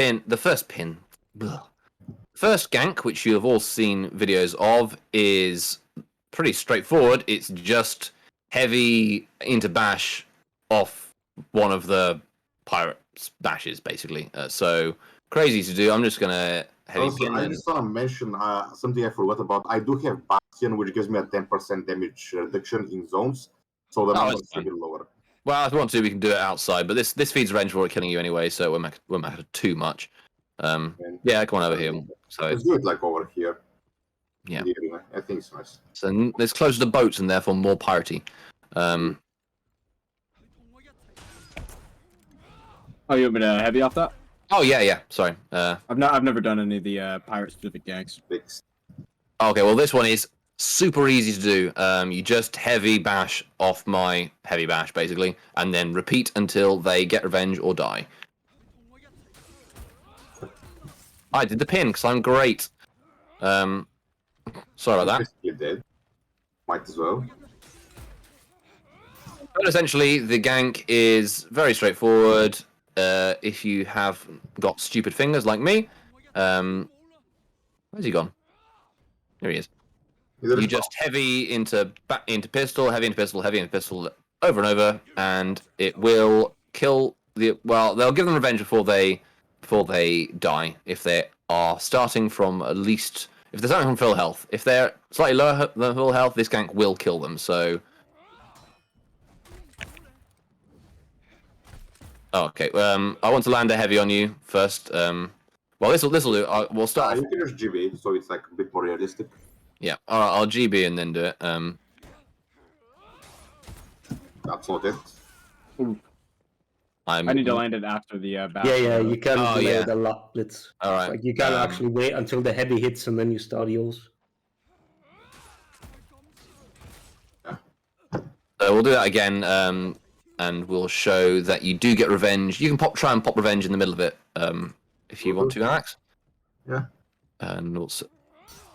gank, which you have all seen videos of, is pretty straightforward. It's just heavy into bash off one of the pirates' bashes, basically. So crazy to do. I'm just gonna heavy Also, pin. I just want to mention something I forgot about. I do have Bastion, which gives me a 10% damage reduction in zones, so the numbers that's should be lower. Well, if we want to, we can do it outside, but this feeds range for killing you anyway, so it won't matter too much. Yeah, come on over here. So Let's do it like over here. Yeah. I think it's nice. So it's closer to boats and therefore more piratey. Oh, you want me to heavy off that? Oh yeah. Sorry. I've never done any of the pirate specific ganks. Okay, well this one is super easy to do. You just heavy bash off my heavy bash basically, and then repeat until they get revenge or die. I did the pin because I'm great. Sorry about that. You did. Might as well. But essentially, the gank is very straightforward. If you have got stupid fingers like me, where's he gone? Here he is. You just heavy into pistol, heavy into pistol, heavy into pistol over and over, and it will kill the. Well, they'll give them revenge before they die if they are starting from at least. If they're starting from full health, if they're slightly lower than full health, this gank will kill them. So. Okay. I want to land a heavy on you first. Well, this will do. We'll start. You can use GB, so it's like a bit more realistic. Yeah. All right. I'll GB and then do it. That's not it. I need to land it after the bash. Yeah, you can delay it yeah. a lot. It's All right. like you can actually wait until the heavy hits and then you start yours. We'll do that again, and we'll show that you do get revenge. You can try and pop revenge in the middle of it, if you want to, Alex. Yeah. And also,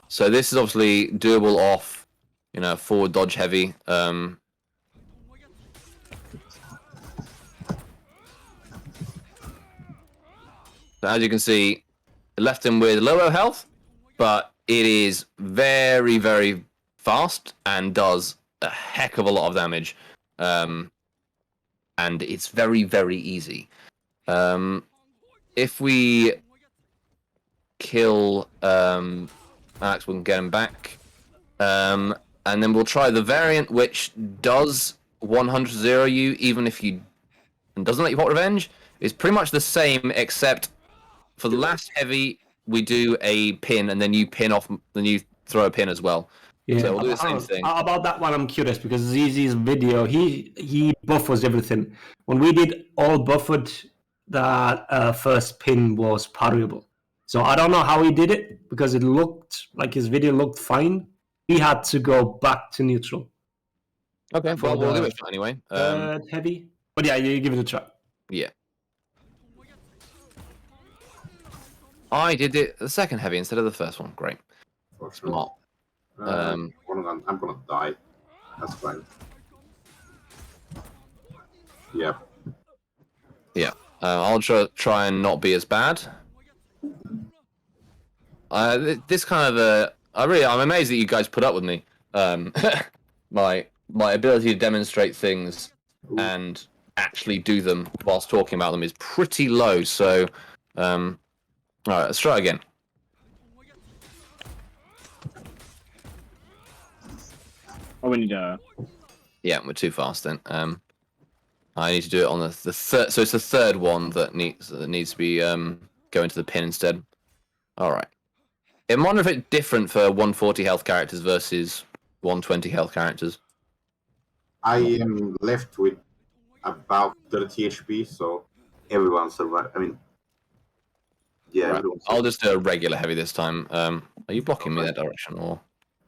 so this is obviously doable off, forward dodge heavy. So as you can see, it left him with lower health, but it is very, very fast and does a heck of a lot of damage. And it's very, very easy. If we kill Alex, we can get him back. And then we'll try the variant, which does 100-0 you, even if you... and doesn't let you pop revenge. It's pretty much the same, except for the last heavy, we do a pin, and then you pin off, then you throw a pin as well. Yeah, so we'll do the same thing. About that one, I'm curious because ZZ's video, he buffers everything. When we did all buffered, that first pin was parryable. So I don't know how he did it because it looked like his video looked fine. He had to go back to neutral. Okay, well, we'll give it a shot anyway. Heavy, but yeah, you give it a try. Yeah. I did the second heavy instead of the first one. Great. For sure. Smart. I'm gonna die. That's fine. Yeah. Yeah. I'll try and not be as bad. This kind of I'm amazed that you guys put up with me. My ability to demonstrate things and actually do them whilst talking about them is pretty low. So, all right, let's try again. Oh, we need to... Yeah, we're too fast then. I need to do it on the third. So it's the third one that needs to be going to the pin instead. All right. I wonder if it's different for 140 health characters versus 120 health characters. I am left with about 30 HP, so everyone survived. I mean, yeah. Right. I'll just do a regular heavy this time. Are you blocking me that direction or?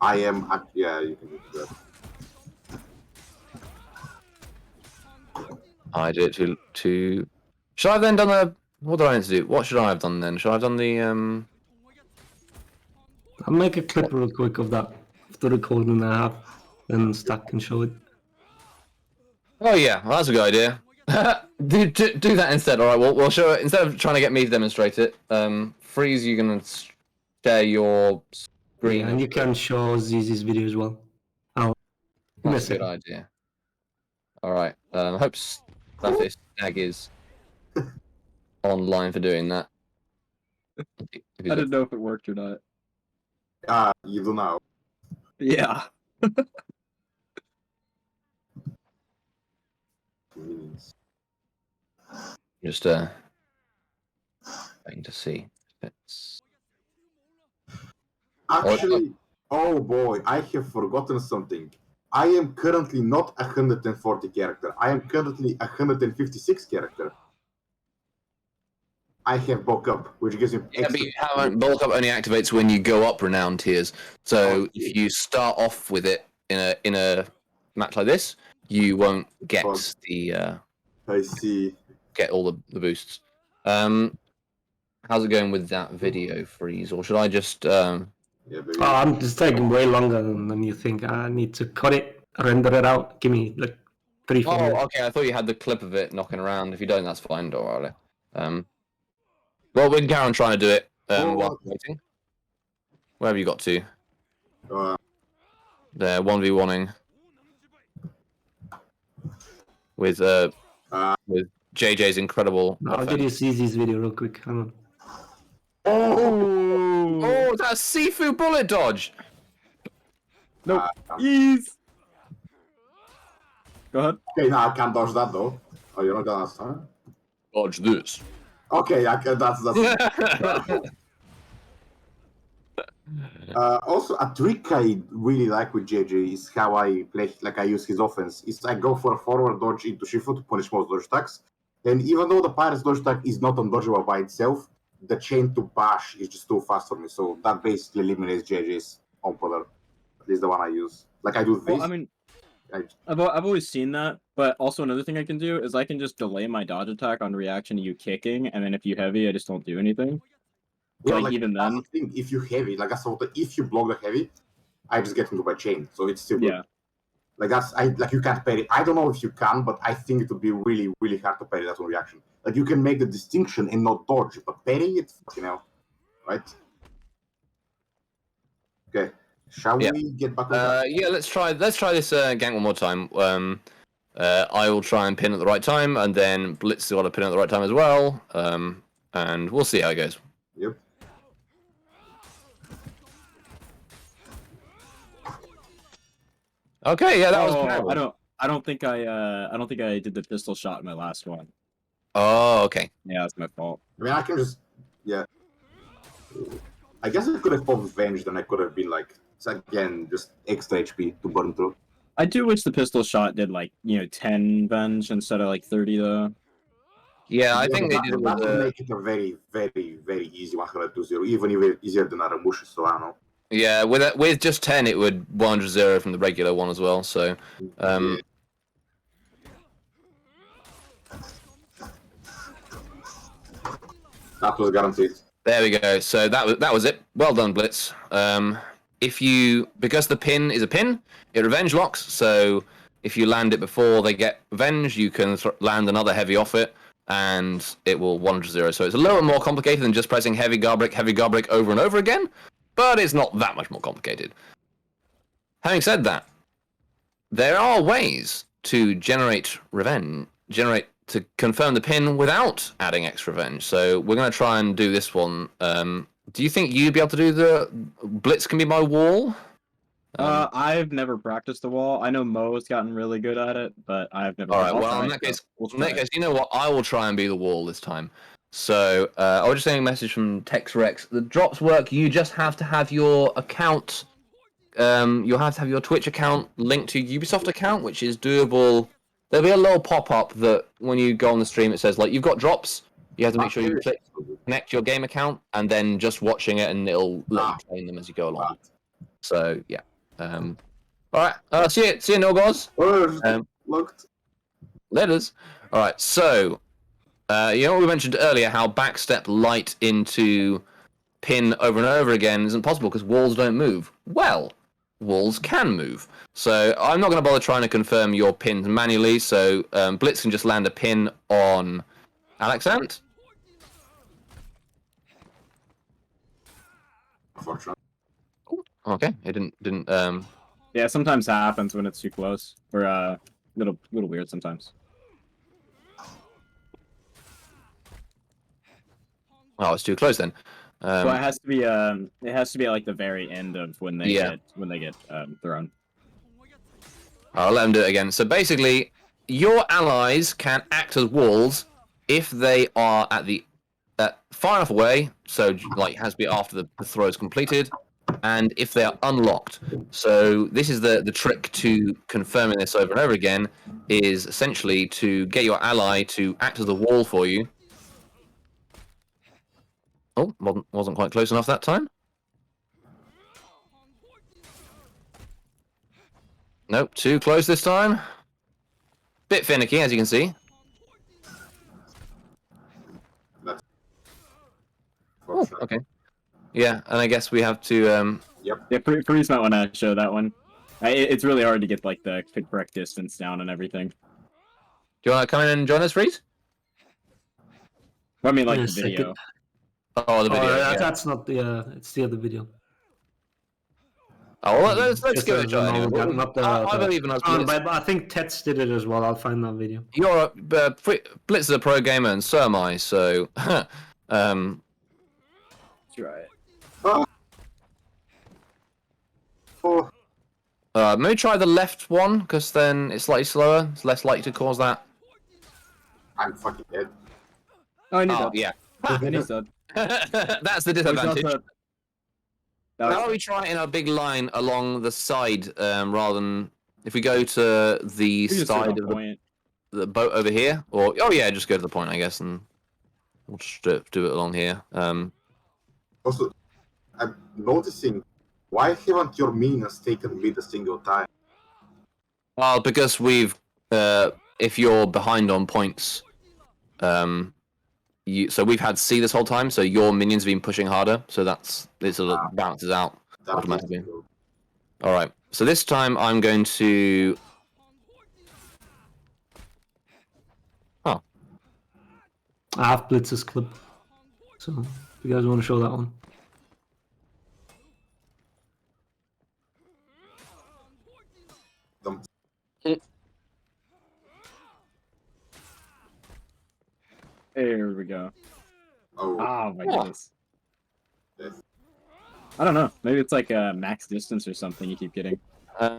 I am. Yeah, you can do that. I did it to. Should I have then done the? What do I need to do? What should I have done then? Should I have done the I'll make a clip real quick of that, of the recording I have, and Stack can show it. Oh yeah, well, that's a good idea. do that instead. All right, we'll show it instead of trying to get me to demonstrate it. Freeze, you're gonna share your screen. Yeah, and you can show ZZ's video as well. That's a good idea. All right. I hope Stag is online for doing that. I didn't know if it worked or not. You do now. Yeah. Just waiting to see if it's. Actually, oh boy, I have forgotten something. I am currently not 140 character. I am currently 156 character. I have bulk up, which gives me Yeah, extra. but you haven't. Bulk up only activates when you go up renown tiers. So if you start off with it in a match like this, you won't get the. I see. Get all the boosts. How's it going with that video, Freeze? Or should I just? Yeah, baby. I'm just taking way longer than you think. I need to cut it, render it out. Give me like 3-4 minutes. Oh, okay. I thought you had the clip of it knocking around. If you don't, that's fine. Don't worry. Well, we can carry on trying to do it while waiting. Where have you got to? There, 1v1ing with JJ's incredible. I'll get you ZZ's video real quick. Hang on. Oh, that's seafood bullet dodge. Nope. Ease. Go ahead. Okay, now I can't dodge that though. Oh, you're not gonna ask, huh? Dodge this. Okay, I can, that's. Also, a trick I really like with JJ is how I play, like I use his offense. Is I go for a forward dodge into Shifu to punish most dodge attacks. And even though the Pirate's dodge attack is not undodgeable by itself, the chain to bash is just too fast for me. So that basically eliminates JJ's on-puller. At least the one I use. Like I do this. Well, I mean, I've always seen that, but also another thing I can do is I can just delay my dodge attack on reaction to you kicking, and then if you heavy, I just don't do anything. Yeah, like even then, the thing, if you heavy, like I saw, if you block the heavy, I just get into my chain, so it's still good. Yeah. Like that's you can't parry. I don't know if you can, but I think it would be really, really hard to parry that on reaction. Like you can make the distinction and not dodge, but parry it, right? Okay, shall we get back on that? Yeah, let's try this gank one more time. I will try and pin at the right time, and then Blitz has got to pin at the right time as well. And we'll see how it goes. Yep. Okay, yeah, that was terrible. I don't think I did the pistol shot in my last one. Oh, okay. Yeah, that's my fault. I mean, I can just, yeah. I guess I could have fought Venge, then I could have been like, it's again, just extra HP to burn through. I do wish the pistol shot did 10 Venge instead of 30 though. Yeah, I think they did it that with would make it a very, very, very easy 100-0, even easier than Aramushi, so I don't know. Yeah, with just 10, it would 100-0 from the regular one as well. So, Yeah. That was guaranteed. there we go. So that was it. Well done, Blitz. Because the pin is a pin, it revenge locks. So if you land it before they get revenge, you can land another heavy off it, and it will 100-0. So it's a little more complicated than just pressing heavy Garbrick over and over again, but it's not that much more complicated. Having said that, there are ways to to confirm the pin without adding extra revenge. So we're going to try and do this one. Do you think you'd be able to do the Blitz can be my wall? I've never practiced the wall. I know Mo's gotten really good at it, but I've never. All right. Well, in that case, you know what? I will try and be the wall this time. So I was just getting a message from Tex Rex. The drops work. You just have to have your account. You'll have to have your Twitch account linked to Ubisoft account, which is doable. There'll be a little pop-up that when you go on the stream, it says you've got drops. You have to make sure you connect your game account, and then just watching it, and it'll let you train them as you go along. So yeah. All right. See you, Norgos. Looked. Letters. All right. So, you know what we mentioned earlier? How backstep light into pin over and over again isn't possible because walls don't move. Well, walls can move. So I'm not going to bother trying to confirm your pins manually. So Blitz can just land a pin on Alexant. Unfortunately. Okay, it didn't. Yeah, sometimes that happens when it's too close, or little weird sometimes. Oh, it's too close then. Well, it has to be at, like the very end of when they get thrown. I'll let them do it again. So basically, your allies can act as walls if they are at the far enough away, so like has to be after the throw is completed, and if they are unlocked. So this is the trick to confirming this over and over again, is essentially to get your ally to act as a wall for you. Oh, wasn't quite close enough that time. Nope, too close this time. Bit finicky, as you can see. Oh, okay. Yeah, and I guess we have to. Yep. Yeah, Freeze might want to show that one. It's really hard to get like the correct distance down and everything. Do you want to come in and join us, Freeze? I mean, like In a the video. second. Oh, the video. Yeah. That's not the. It's the other video. Oh, well, let's Just give it a the try. normal Anyway. guy, not the. I believe in us. Oh, Blitz. but I think Tets did it as well. I'll find that video. You're Blitz is a pro gamer, and so am I. So, That's right. Oh, maybe try the left one, because then it's slightly slower. It's less likely to cause that. I'm fucking dead. Oh, I knew Oh, that. yeah. I knew that. That's the disadvantage. That How was- about we try it in a big line along the side, rather than if we go to the we just side hit of a point. the boat over here, or oh yeah, just go to the point, I guess, and we'll just do it along here. Also, I'm noticing, why haven't your minions taken mid a single time? Well, because we've, if you're behind on points, so we've had C this whole time, so your minions have been pushing harder, so it sort of balances out That automatically. is good. All right, so this time I'm going to. Oh, I have Blitz's clip. So if you guys want to show that one. Them- There we go. Oh, Oh my Oh. goodness. yes. I don't know. Maybe it's like a max distance or something you keep getting. all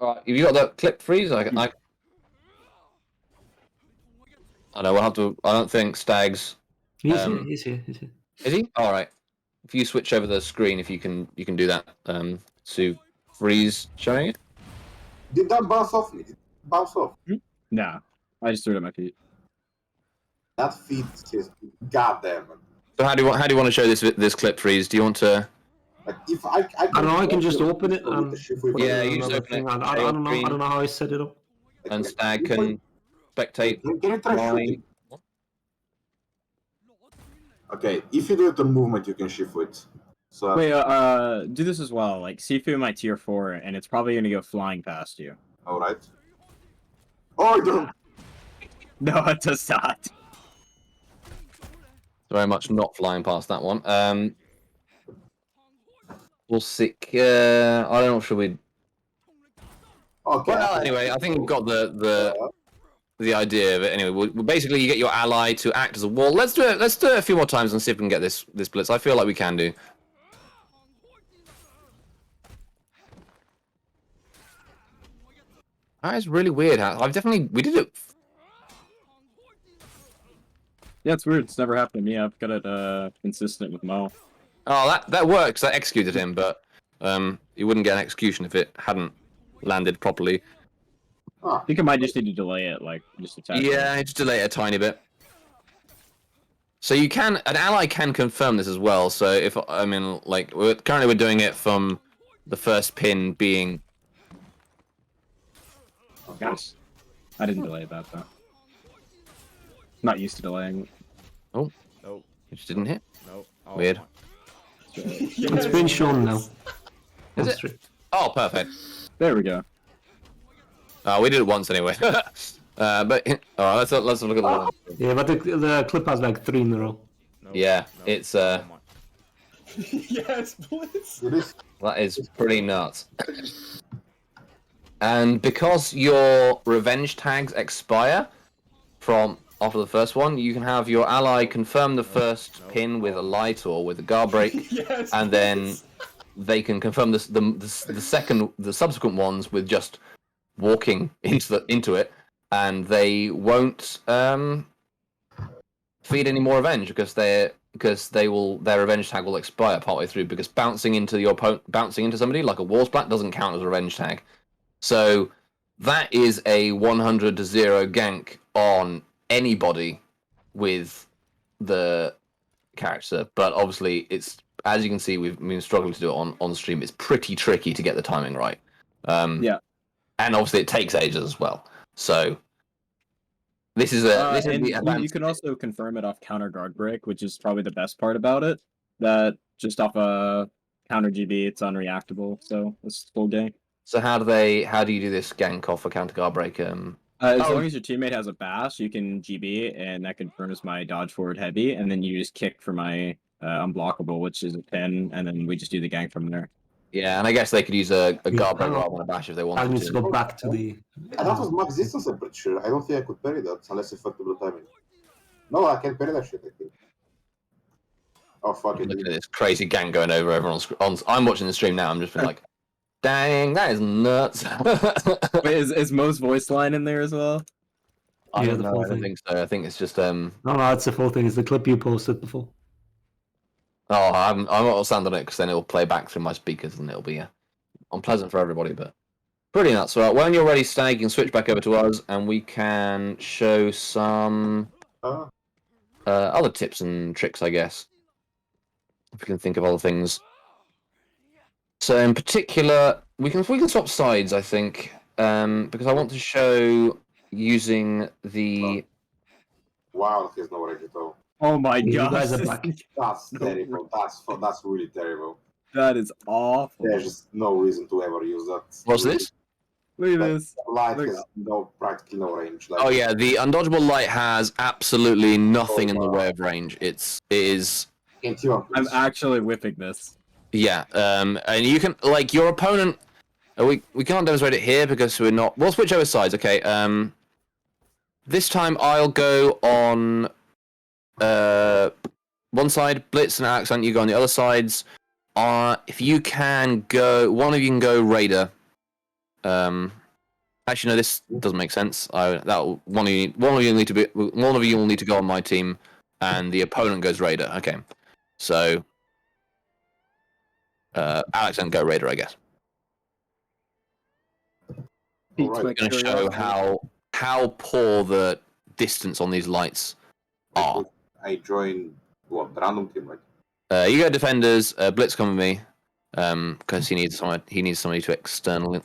right. Have you got that clip freeze? I know we'll have to. I don't think Stags. He's Um, here. He's here. He's here. Is he? All right. If you switch over the screen, if you can do that. To freeze showing it. Did that bounce off me? Did it bounce off? Nah. I just threw it at my feet. That Feats is goddamn. So how do you want to show this clip freeze? Do you want to? Like if I I don't know. I can just open it and put Yeah, it on you just another open it, thing. I share don't know. screen. I don't know how I set it up. And Stag can spectate. Can you try mine. shooting? Okay, if you do it on movement, you can shift it. So Wait, do this as well. Like, Sifu my tier 4, and it's probably gonna go flying past you. all right. Oh, I don't. No, it does not. Very much not flying past that one. We'll see. I don't know. Should we? Okay. Well, anyway, I think we've got the idea of it. Anyway, we'll basically you get your ally to act as a wall. Let's do it. Let's do it a few more times and see if we can get this blitz. I feel like we can do. That is really weird. We did it. Yeah, it's weird. It's never happened to me. I've got it consistent with Mo. Oh, that works. I executed him, but he wouldn't get an execution if it hadn't landed properly. I think I might just need to delay it, like, just a tad. Yeah, just delay it a tiny bit. So an ally can confirm this as well. So if currently we're doing it from the first pin being. Oh, gosh. I didn't delay that, though. Not used to delaying. Oh, Nope. it just didn't hit. Nope. Oh, Weird. It's been shown now. Is On it? stream. Oh, perfect. There we go. We did it once anyway. But all right, let's look at the one. Yeah, but the clip has like 3 in a row. Yeah, it's Yes, Blitz. It is. that is pretty nuts. And because your revenge tags expire from after the first one, you can have your ally confirm the first pin with a light or with a guard break, Yes. and then they can confirm the subsequent ones with just walking into it, and they won't feed any more revenge because their revenge tag will expire partway through, because bouncing into somebody like a wall splat doesn't count as a revenge tag. So that is a 100-0 gank on anybody with the character. But obviously, it's, as you can see, we've been struggling to do it on stream. It's pretty tricky to get the timing right. Yeah. And obviously, it takes ages as well. So this is the you can also confirm it off counter guard break, which is probably the best part about it. That just off a counter GB, it's unreactable, so it's full gank. So how do you do this gank off a counter guard break? As long as your teammate has a bash, you can GB, and that confirms my dodge forward heavy, and then you just kick for my unblockable, which is a 10, and then we just do the gank from there. Yeah, and I guess they could use a guard break rather than a bash if they I wanted need to. to go back to the. And that was max distance, I'm pretty sure. I don't think I could parry that unless I fucked up the timing. No, I can't parry that shit, I think. Oh, fuck it. Looking at this crazy gang going over everyone's. I'm watching the stream now. I'm just like, dang, that is nuts. Wait, is Mo's voice line in there as well? I Yeah, don't the know. full I don't thing. think so. I think it's just No, it's the full thing. It's the clip you posted before. Oh, I'm not sound on it because then it'll play back through my speakers and it'll be unpleasant for everybody. But pretty nuts. So when you're ready, Stag, you can switch back over to us and we can show some other tips and tricks, I guess. If we can think of other things. So in particular, we can swap sides, I think, because I want to show using the. Wow, there's no range at all. Oh my You god, guys are back. That's terrible. That's really terrible. that is awful. There's just no reason to ever use that. What's this? Look at Like, this. Light Look. has practically no range. Like, Oh yeah, the undodgeable light has absolutely nothing in the way of range. It is. in T1, I'm please. actually whipping this. Yeah, and you can like your opponent. We can't demonstrate it here because we're not. We'll switch over sides. Okay. This time I'll go on one side, Blitz and Accent. You go on the other sides. If you can go, one of you can go Raider. Actually, no, this doesn't make sense. One of you will need to go on my team, and the opponent goes Raider. Okay, so Alex and go Raider, I guess. Alright. I'm going to show how poor the distance on these lights are. I join what random team, right? You go defenders. Blitz come with me, because he needs somebody to external. I'm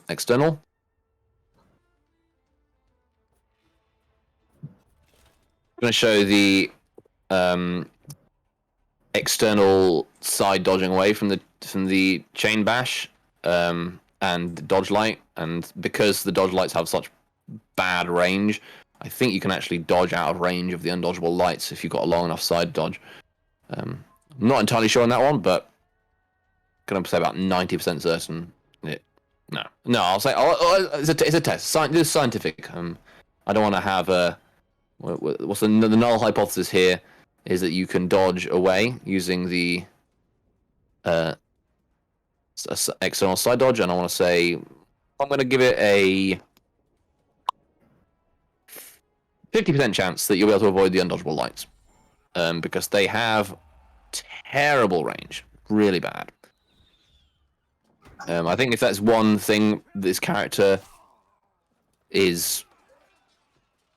going to show the external side dodging away from the chain bash and the dodge light, and because the dodge lights have such bad range, I think you can actually dodge out of range of the undodgeable lights if you've got a long enough side dodge. I'm not entirely sure on that one, but I'm gonna say about 90% certain. No, I'll say it's a test. This is scientific. I don't want to have a. What's the null hypothesis here? Is that you can dodge away using the external side dodge, and I want to say I'm going to give it a 50% chance that you'll be able to avoid the undodgeable lights, because they have terrible range, really bad. I think if that's one thing this character is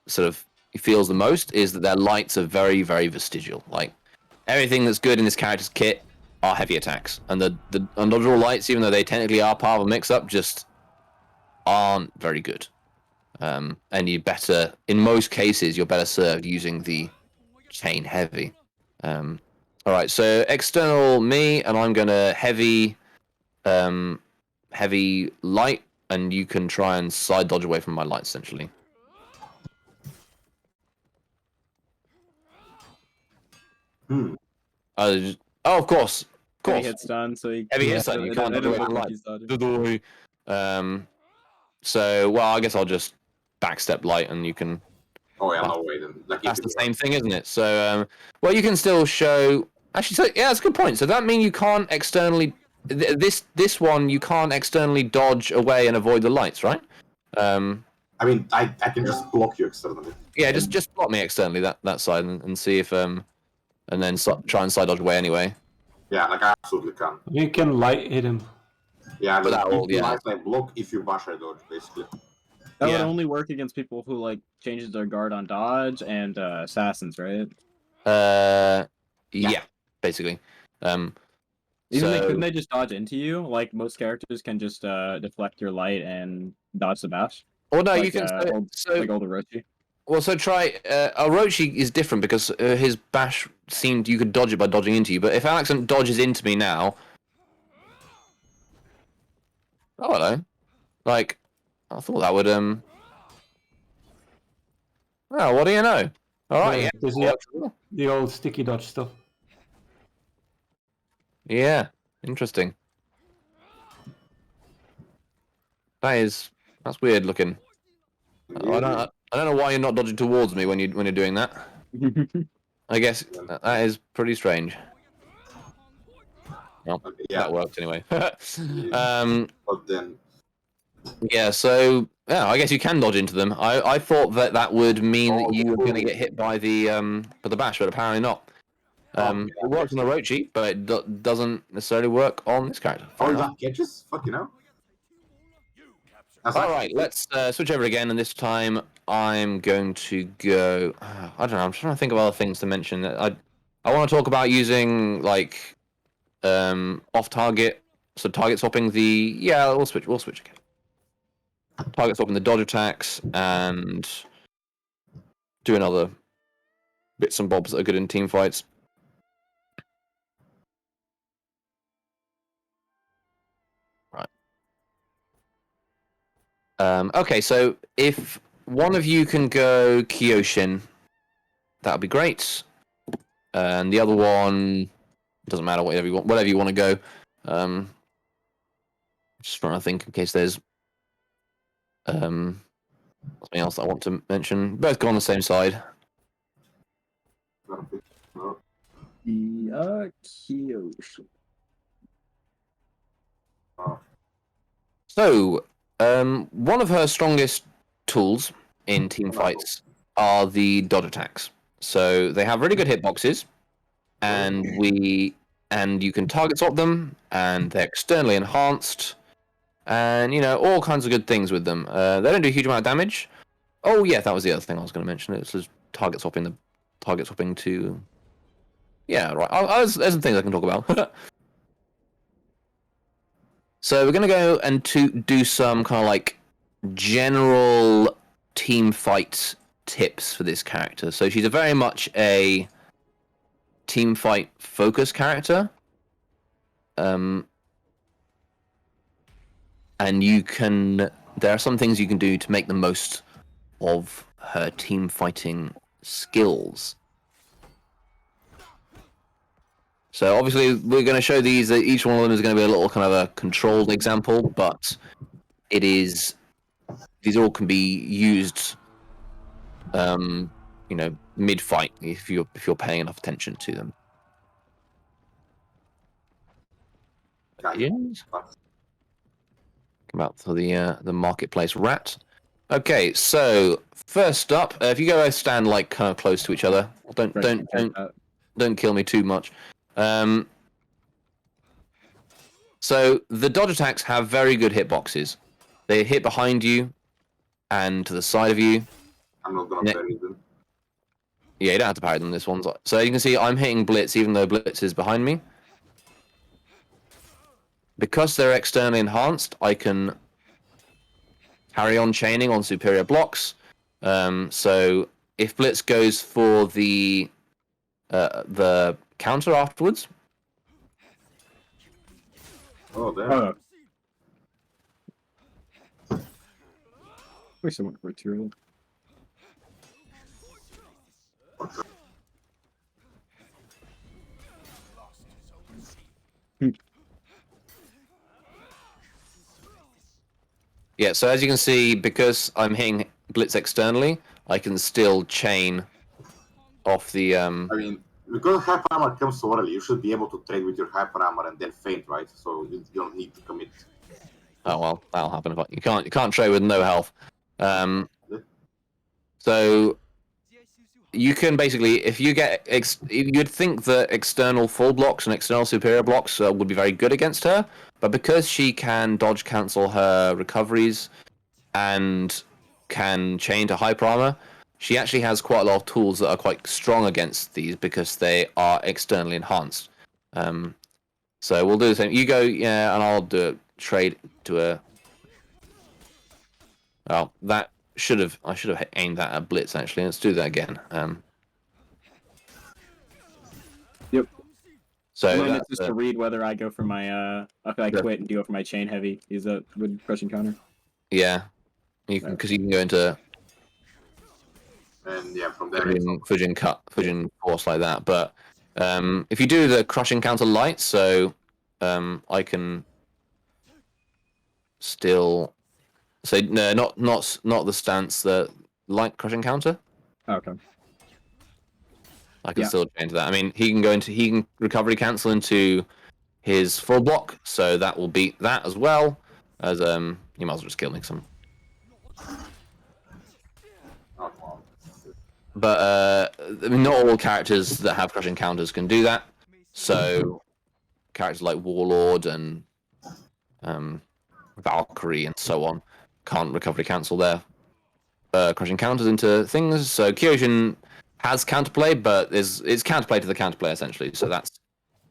sort of feels the most, is that their lights are very, very vestigial. Like everything that's good in this character's kit are heavy attacks, and the undodgeable lights, even though they technically are part of a mix-up, just aren't very good. And in most cases, you're better served using the chain heavy. All right, so external me, and I'm gonna heavy light, and you can try and side dodge away from my light, essentially. Hmm. Oh, of course, Heavy hit stun, so he Heavy Yeah. hit stun. You it can't dodge doesn't away look from like light. he's dodging. Good boy. So, well, I guess I'll just backstep light, and you can. Oh yeah, no way then. Like That's if the it same thing, isn't it? So, well, you can still show. Actually, so, yeah, that's a good point. So that means you can't externally. This one you can't externally dodge away and avoid the lights, right? I mean, I can just block you externally. Yeah, just block me externally that side and see if and then try and side dodge away anyway. Yeah, like I absolutely can. You can light hit him. Yeah, But like, that will, if you yeah. light, I block. If you bash, I dodge, basically. That would Yeah. only work against people who like changes their guard on dodge and assassins, right? Yeah, basically. Couldn't they just dodge into you? Like most characters can just deflect your light and dodge the bash. Well, no, like, you can. like old Orochi. Well, so try. Orochi is different because his bash seemed you could dodge it by dodging into you. But if Alex dodges into me now, oh hello, like I thought that would Oh, what do you know? All right, There's the old sticky dodge stuff. yeah, interesting. That's weird looking. I don't know why you're not dodging towards me when you're doing that. I guess that is pretty strange. Well, Yeah, that worked anyway. but then Yeah, so yeah, I guess you can dodge into them. I thought that would mean that you were going to get hit by the bash, but apparently not. It works on Orochi, but it doesn't necessarily work on this character. oh, that catches? Fucking hell. All right, let's switch over again, and this time I'm going to go. I don't know. I'm trying to think of other things to mention. I want to talk about using like off target, so target swapping the. Yeah, we'll switch again. Target swapping the dodge attacks and doing other bits and bobs that are good in team fights. Right. Okay, so if one of you can go Kyoshin, that would be great. And the other one doesn't matter, whatever you want to go. Just trying to think in case there's something else that I want to mention. Both go on the same side. Kyoshin. So, one of her strongest tools in team fights are the dodge attacks. So they have really good hitboxes, and you can target swap them, and they're externally enhanced, and all kinds of good things with them. They don't do a huge amount of damage. Oh yeah, that was the other thing I was going to mention. It was target swapping to. Yeah, right. There's some things I can talk about. So we're going to go and do some kind of like general team fight tips for this character. So she's very much a team fight focused character. And there are some things you can do to make the most of her team fighting skills. So obviously we're going to show these. Each one of them is going to be a little kind of a controlled example, but these all can be used, mid-fight if you're paying enough attention to them. Yes. Come out for the marketplace rat. Okay, so first up, if you go stand like kind of close to each other, don't kill me too much. So the dodge attacks have very good hitboxes. They hit behind you and to the side of you. I'm not gonna parry them. Yeah, you don't have to parry them. This one's so you can see I'm hitting Blitz even though Blitz is behind me. Because they're externally enhanced, I can carry on chaining on superior blocks. So if Blitz goes for the the counter afterwards. Oh, damn. Wait, so much material. Yeah, so as you can see, because I'm hitting Blitz externally, I can still chain off the... I mean, because hyper armor comes so early, you should be able to trade with your hyper armor and then feint, right? So you don't need to commit. Oh well, that'll happen if you can't trade with no health. So you can basically, if you get you'd think that external full blocks and external superior blocks would be very good against her, but because she can dodge cancel her recoveries and can chain to hyper armor, she actually has quite a lot of tools that are quite strong against these because they are externally enhanced. So we'll do the same. You go, yeah, and I'll do a trade to a. Oh, that I should have aimed that at Blitz actually. Let's do that again. Yep. So And then that's it's just to read whether I go for my if I quit and go for my chain heavy. Is that with crushing counter? yeah, you can because you can go into And yeah, from there, Fujin force like that. But if you do the crushing counter light, so I can still say no, not the stance, the light crushing counter. Okay. I can still change that. I mean, he can recovery cancel into his full block, so that will beat that as well as you might as well just kill me some. But not all characters that have crushing counters can do that. So characters like Warlord and Valkyrie and so on can't recovery cancel their crushing counters into things. So Kyojin has counterplay, but it's counterplay to the counterplay essentially. So that's.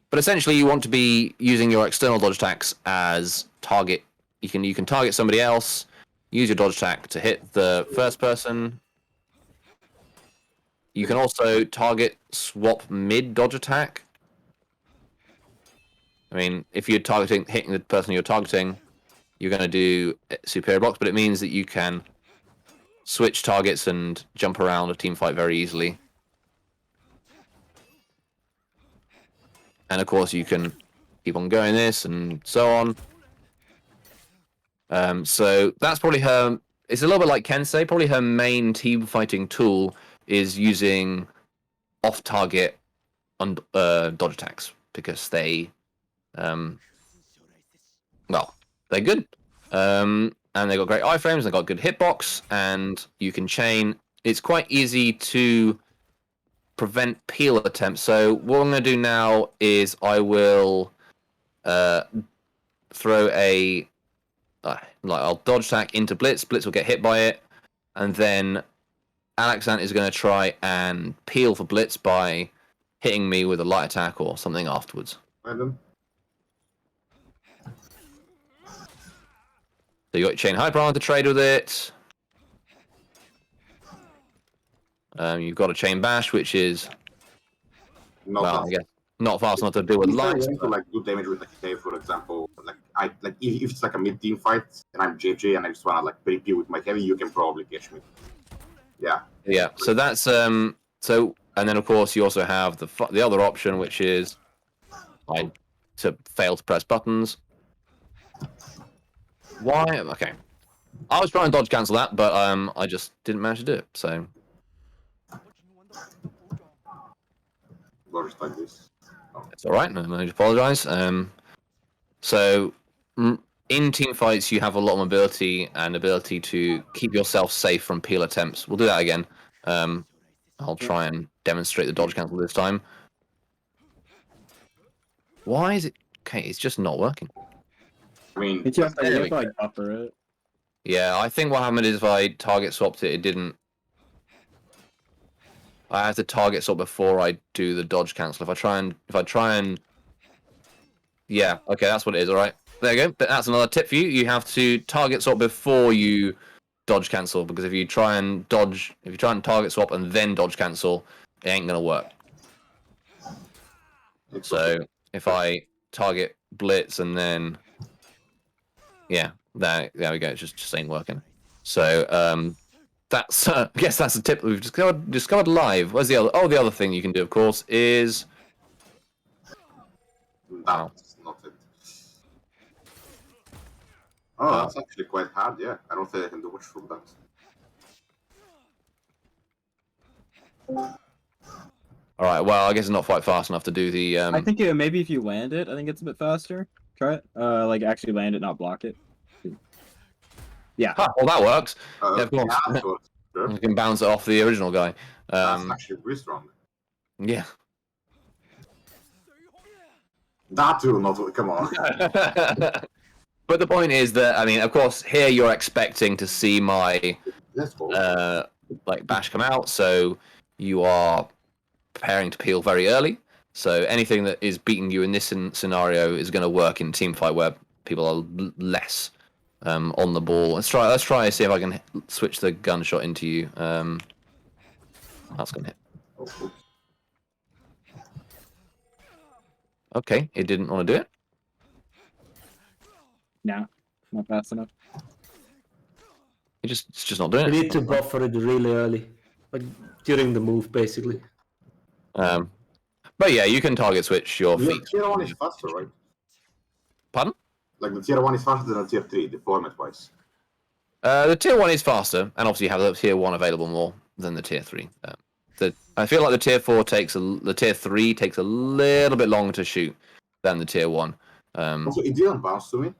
But essentially, you want to be using your external dodge attacks as target. You can target somebody else, use your dodge attack to hit the first person. You can also target swap mid dodge attack. I mean, if you're hitting the person you're targeting, you're going to do superior blocks, but it means that you can switch targets and jump around a team fight very easily. And of course, you can keep on going this and so on. So that's probably her. It's a little bit like Kensei. Probably her main team fighting tool is using off-target dodge attacks because they, well, they're good. And they got great iframes. They got good hitbox, and you can chain. It's quite easy to prevent peel attempts. So what I'm going to do now is I will throw a I'll dodge attack into Blitz. Blitz will get hit by it, and then Alexant is going to try and peel for Blitz by hitting me with a light attack or something afterwards. Random. So you got your chain hyper armor to trade with it. You've got a chain bash, which is I guess not fast enough to deal with If I lights. want to like do damage with a heavy, for example, if it's like a mid team fight and I'm JJ and I just wanna like pre-P with my heavy, you can probably catch me. Yeah. Yeah. So that's and then of course you also have the other option, which is to fail to press buttons. Why? Okay. I was trying to dodge cancel that, but I just didn't manage to do it. So. Or just like this. Oh. It's all right. No need to apologize. So in team fights, you have a lot of mobility and ability to keep yourself safe from peel attempts. We'll do that again. I'll try and demonstrate the dodge cancel this time. Why is it? Okay, it's just not working. I mean, It's just you have to like buffer it. Yeah, I think what happened is if I target swapped it, it didn't. I have to target swap before I do the dodge cancel. If I try and, yeah, okay, that's what it is. All right, there you go. But that's another tip for you. You have to target swap before you dodge cancel, because if you try and target swap and then dodge cancel, it ain't gonna work. So if I target Blitz and then, yeah, there we go. It just ain't working. So that's I guess that's a tip that we've discovered live. Where's the other? Oh, the other thing you can do, of course, is That's not it. Oh, that's actually quite hard. Yeah, I don't think I can do much from that. all right. Well, I guess it's not quite fast enough to do the. I think maybe if you land it, I think it's a bit faster. Try it. Like actually land it, not block it. Yeah. Huh, well, that works. Yeah, of course. Yeah, that works. Sure. You can bounce it off the original guy. That's actually pretty strong. Yeah. That will not. Come on. But the point is that, I mean, of course, here you're expecting to see my Let's go. like bash come out, so you are preparing to peel very early. So anything that is beating you in this scenario is going to work in team fight where people are less on the ball. Let's try and see if I can switch the gunshot into you. That's going to hit. Okay, it didn't want to do it. No, not fast enough. It's just not doing You it. need to buffer it really early, like during the move, basically. But yeah, you can target switch your feet. Tier 1 is faster, right? Pardon? Like the tier 1 is faster than the tier 3, deployment wise. The tier 1 is faster, and obviously you have the tier 1 available more than the tier 3. I feel like the tier 4 the tier 3 takes a little bit longer to shoot than the tier 1. Also, it didn't bounce to me.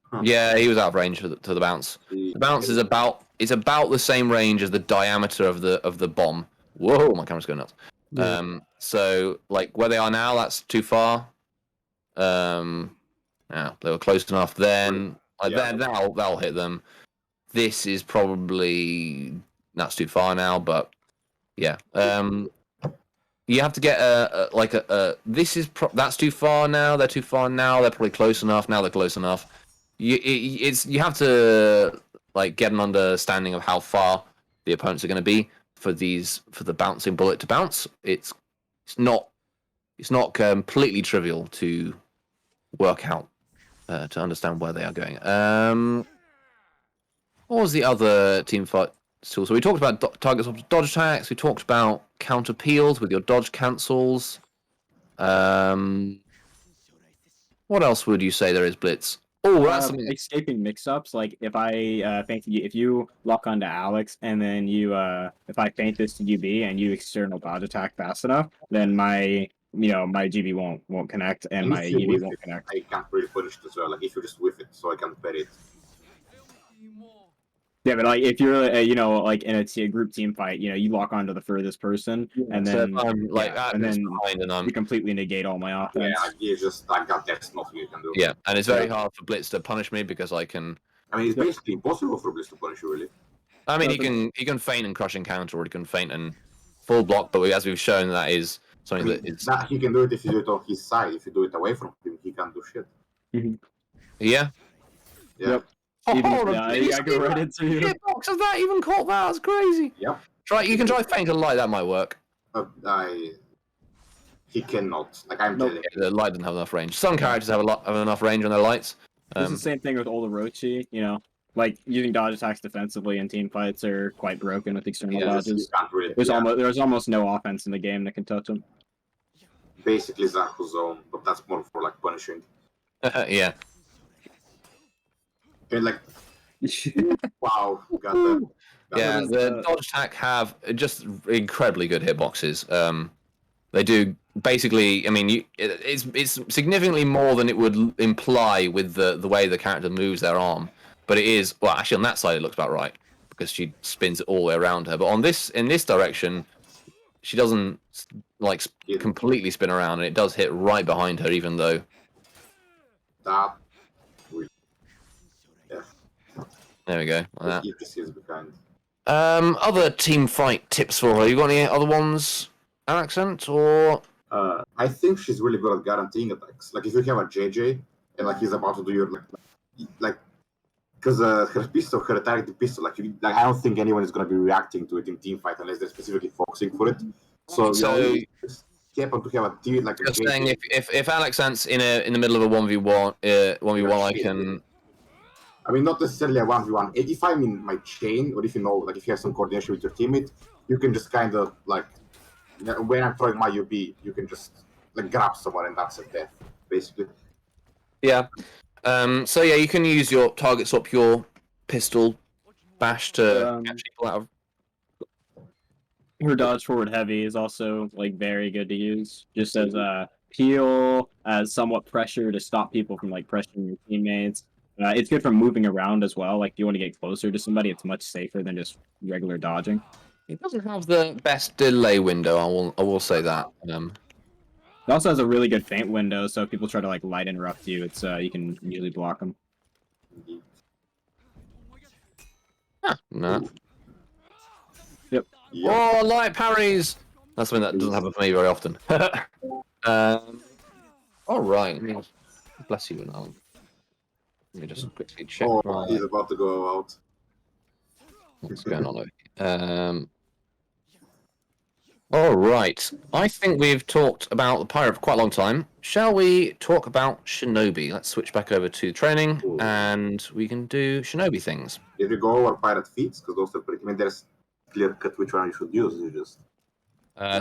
Huh. Yeah, he was out of range to the bounce. The bounce is about the same range as the diameter of the bomb. Whoa, my camera's going nuts. Yeah. So like where they are now, that's too far. Yeah, they were close enough then. That'll hit them. This is probably that's too far now, but yeah. You have to get that's too far now. They're too far now. They're probably close enough. Now they're close enough. You have to like get an understanding of how far the opponents are going to be for the bouncing bullet to bounce. It's not completely trivial to work out to understand where they are going. What was the other team fight tool? So we talked about targets of dodge attacks. We talked about counter peels with your dodge cancels. What else would you say there is, Blitz? Oh, that's something. Escaping mix-ups. Like if I feint you, if you lock onto Alex and then you if I feint this to UB and you external dodge attack fast enough, then my my GB won't connect and my UB won't connect. I can't really punish it as well. Like if you just whiff it, so I can't parry it. Yeah, but like if you're like in a group team fight, you lock onto the furthest person, and then you completely negate all my offense. Yeah, I got that's nothing you can do. Yeah, and it's very hard for Blitz to punish me because I can. I mean, it's basically impossible for Blitz to punish you, really. I mean, he can feint and crush encounter, or he can feint and full block, but as we've shown, that is something that is. He can do it if you do it on his side. If you do it away from him, he can't do shit. Mm-hmm. Yeah. Yep. I go right into you. Hitbox of that even caught that? That's crazy. Yep. You can try feint and light. That might work. He cannot. Like I'm telling you. The light doesn't have enough range. Some characters have enough range on their lights. It's the same thing with Orochi. Like using dodge attacks defensively in team fights are quite broken with external dodges. There's almost no offense in the game that can touch them. Basically Zaku's zone, but that's more for like punishing. Yeah. And like, wow, got that. Yeah, the dodge attack have just incredibly good hitboxes. They do basically. I mean, it's significantly more than it would imply with the way the character moves their arm. But it is actually on that side it looks about right because she spins it all the way around her. But in this direction, she doesn't like completely spin around, and it does hit right behind her, even though. There we go. Like that. Other team fight tips for her. You got any other ones, Accent, or? I think she's really good at guaranteeing attacks. Like if you have a JJ and like he's about to do your like, because her pistol, her targeted pistol, like I don't think anyone is gonna be reacting to it in team fight unless they're specifically focusing for it. So happen to have a tier like a Just JJ, saying, if Alex Ant's in the middle of a 1v1, I shit, can. I mean, not necessarily a 1v1. If I'm in my chain, or if you know, like if you have some coordination with your teammate, you can just kind of like, when I'm throwing my UB, you can just like grab someone and that's a death, basically. Yeah. So yeah, you can use your target swap your pistol bash to catch people out of. Her dodge forward heavy is also like very good to use, just as a peel, as somewhat pressure to stop people from like pressuring your teammates. It's good for moving around as well. Like if you want to get closer to somebody, it's much safer than just regular dodging. It doesn't have the best delay window. I will say that. It also has a really good feint window, so if people try to like light interrupt you, it's you can usually block them. No. Yep. Oh, light parries! That's something that doesn't happen for me very often. All right. Bless you, now. Let me just quickly check. Oh, he's about to go out. What's going on over here? All right. I think we've talked about the pirate for quite a long time. Shall we talk about Shinobi? Let's switch back over to training, and we can do Shinobi things. Did you go over pirate feats? Because those are pretty. I mean, there's clear cut which one you should use. You just.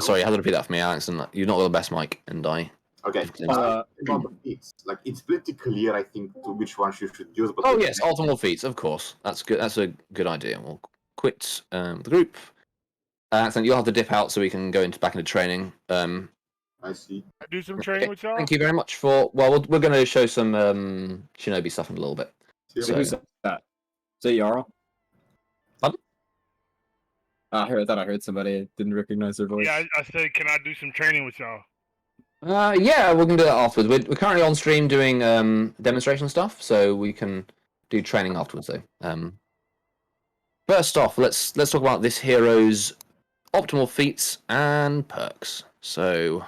Sorry, you have to repeat that for me, Alex. And you're not the best mic, and I. Okay. About the feats, like it's pretty clear, I think, to which one you should use. But oh yes, optimal feats, of course. That's good. That's a good idea. We'll quit the group. And you'll have to dip out so we can go back into training. I see. I do some training with y'all. Thank you very much for. Well, we're going to show some Shinobi stuff in a little bit. So who's that? Is that Jarl? Pardon? I thought I heard somebody. I didn't recognize their voice. Yeah, I said, can I do some training with y'all? Yeah, we can do that afterwards. We're currently on stream doing demonstration stuff, so we can do training afterwards, though. First off, let's talk about this hero's optimal feats and perks. So,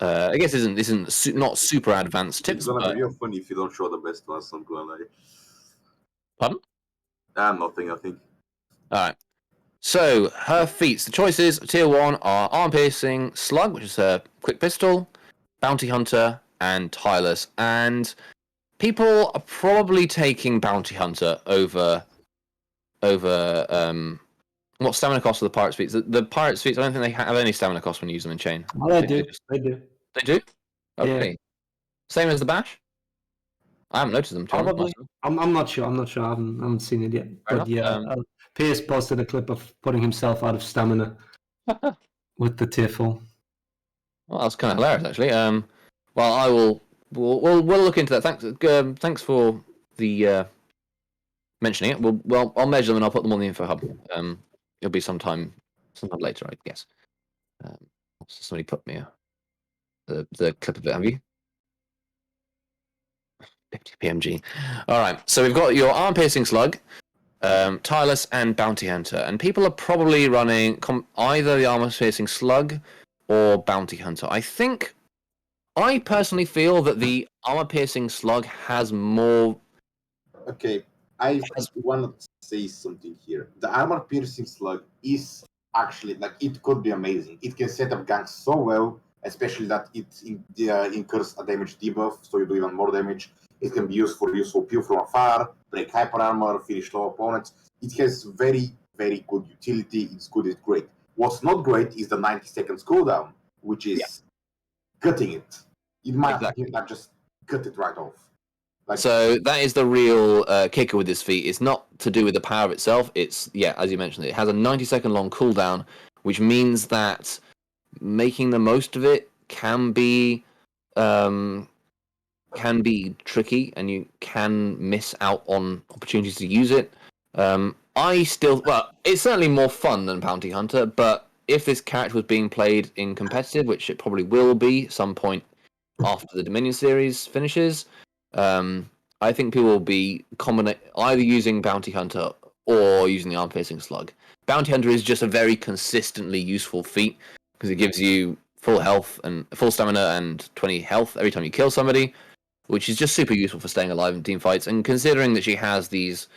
I guess this isn't not super advanced tips. It's gonna be real funny if you don't show the best ones. I'm gonna lie. Pardon? Nothing. I think. All right. So her feats, the choices tier 1 are arm piercing, slug, which is her quick pistol, bounty hunter, and tireless. And people are probably taking bounty hunter over what stamina cost of the pirate's feats? The pirate's feats, I don't think they have any stamina cost when you use them in chain. Oh, they do. They do. They do? Okay. Yeah. Same as the bash? I haven't noticed them. Probably. I'm not sure. I haven't seen it yet. Fair But enough. yeah, Pierce posted a clip of putting himself out of stamina with the tier 4. Well, that's kind of hilarious, actually. Well, we'll look into that. Thanks for the mentioning it. I'll measure them and I'll put them on the info hub. It'll be sometime later, I guess. Somebody put me the clip of it. Have you? 50 PMG. All right. So we've got your arm piercing slug, tireless, and bounty hunter, and people are probably running either the armor piercing slug or bounty hunter. I personally feel that the armor piercing slug has more. Okay, I want to say something here. The armor piercing slug is actually like it could be amazing. It can set up ganks so well, especially that it incurs a damage debuff, so you do even more damage. It can be used for useful peel from afar, break hyper armor, finish low opponents. It has very, very good utility. It's good, it's great. What's not great is the 90 seconds cooldown, which is cutting it. It might not just cut it right off. So that is the real kicker with this feat. It's not to do with the power itself. It's, as you mentioned, it has a 90-second long cooldown, which means that making the most of it can be tricky, and you can miss out on opportunities to use it. It's certainly more fun than Bounty Hunter, but if this character was being played in competitive, which it probably will be some point after the Dominion series finishes, I think people will be either using Bounty Hunter or using the arm piercing slug. Bounty Hunter is just a very consistently useful feat because it gives you full health and full stamina and 20 health every time you kill somebody, which is just super useful for staying alive in team fights. And considering that she has these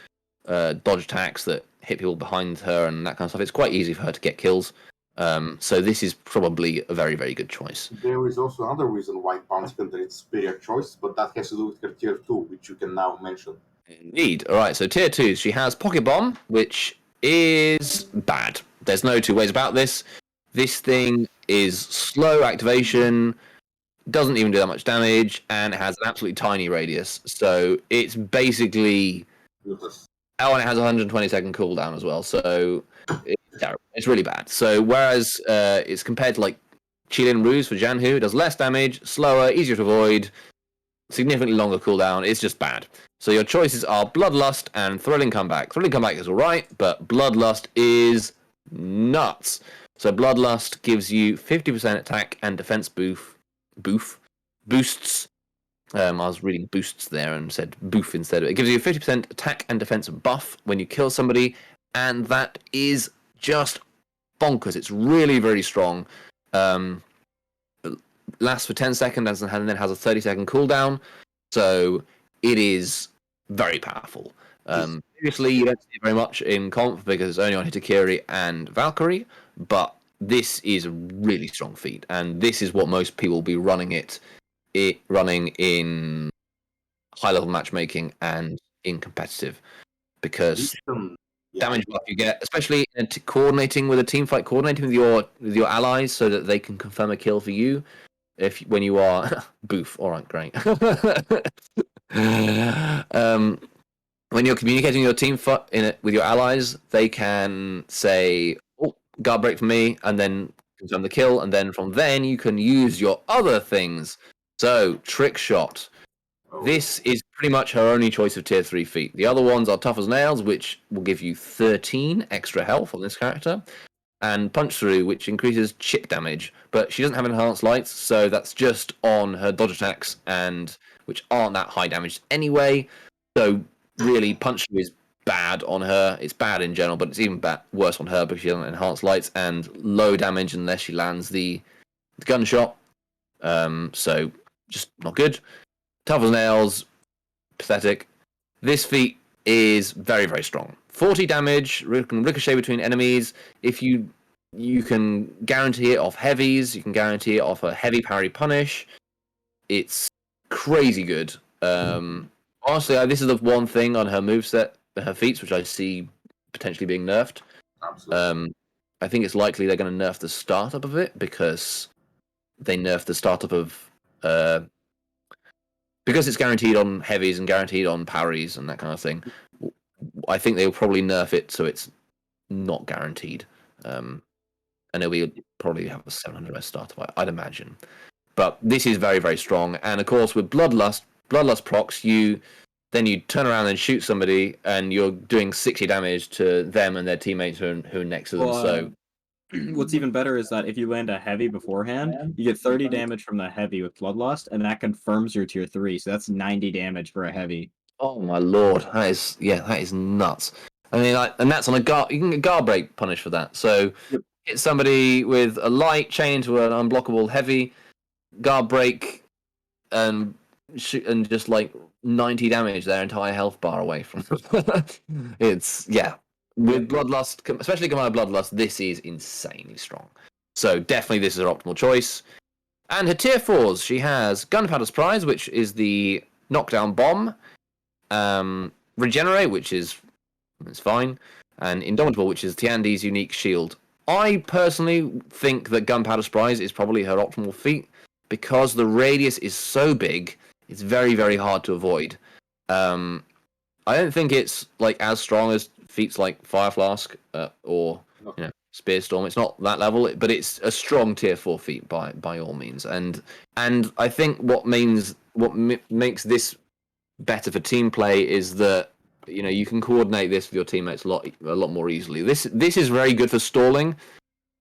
dodge attacks that hit people behind her and that kind of stuff, it's quite easy for her to get kills. So this is probably a very, very good choice. There is also another reason why Bounty Hunter is superior choice, but that has to do with her tier 2, which you can now mention. Indeed. All right, so tier 2, she has Pocket Bomb, which is bad. There's no two ways about this. This thing is slow activation, doesn't even do that much damage, and it has an absolutely tiny radius. So it's basically... Useless. Oh, and it has a 120-second cooldown as well, so it's terrible. It's really bad. So whereas it's compared to like Qilin Ruse for Janhu, it does less damage, slower, easier to avoid, significantly longer cooldown. It's just bad. So your choices are Bloodlust and Thrilling Comeback. Thrilling Comeback is alright, but Bloodlust is nuts. So Bloodlust gives you 50% attack and defense boosts. I was reading boosts there and said boof instead. It gives you a 50% attack and defense buff when you kill somebody, and that is just bonkers. It's really, very strong. Lasts for 10 seconds and then has a 30-second cooldown, so it is very powerful. Previously, you don't see it very much in comp because it's only on Hitakiri and Valkyrie, but this is a really strong feat, and this is what most people will be running running in high-level matchmaking and in competitive, because damage buff you get, especially in coordinating with a team fight, coordinating with your allies so that they can confirm a kill for you. When you are boof, all right, great. When you're communicating your team with your allies, they can say, "Oh, guard break for me," and then confirm the kill, and then from then you can use your other things. So, Trick Shot. This is pretty much her only choice of tier 3 feat. The other ones are Tough as Nails, which will give you 13 extra health on this character, and Punch Through, which increases chip damage. But she doesn't have enhanced lights, so that's just on her dodge attacks, and which aren't that high damage anyway. So, really, Punch Through is bad on her. It's bad in general, but it's even worse on her because she doesn't enhance lights, and low damage unless she lands the gunshot. So, just not good. Tough as Nails, pathetic. This feat is very, very strong. 40 damage, can ricochet between enemies. If you can guarantee it off heavies, you can guarantee it off a heavy parry punish. It's crazy good. Honestly, this is the one thing on her moveset, her feats, which I see potentially being nerfed. Absolutely. I think it's likely they're going to nerf the startup of it because they nerfed the startup of because it's guaranteed on heavies and guaranteed on parries and that kind of thing. I think they'll probably nerf it so it's not guaranteed, and it'll probably have a 700 S startup, I'd imagine. But this is very, very strong, and of course with Bloodlust procs, then you turn around and shoot somebody, and you're doing 60 damage to them and their teammates who are next to them. So what's even better is that if you land a heavy beforehand, you get 30 damage from the heavy with Bloodlust, and that confirms your tier 3. So that's 90 damage for a heavy. oh my lord, that is nuts. I mean, and that's on a guard. You can get guard break punished for that. So hit somebody with a light chain into an unblockable heavy, guard break, and shoot, and just like 90 damage their entire health bar away from them. It's with Bloodlust, especially Commander Bloodlust, this is insanely strong. So definitely this is her optimal choice. And her tier 4s, she has Gunpowder Surprise, which is the knockdown bomb, Regenerate, which is fine, and Indomitable, which is Tiandi's unique shield. I personally think that Gunpowder Surprise is probably her optimal feat because the radius is so big, it's very, very hard to avoid. I don't think it's like as strong as feats like Fire Flask or Spear Storm. It's not that level, but it's a strong tier 4 feat by all means. And I think what makes this better for team play is that you can coordinate this with your teammates a lot more easily. This is very good for stalling,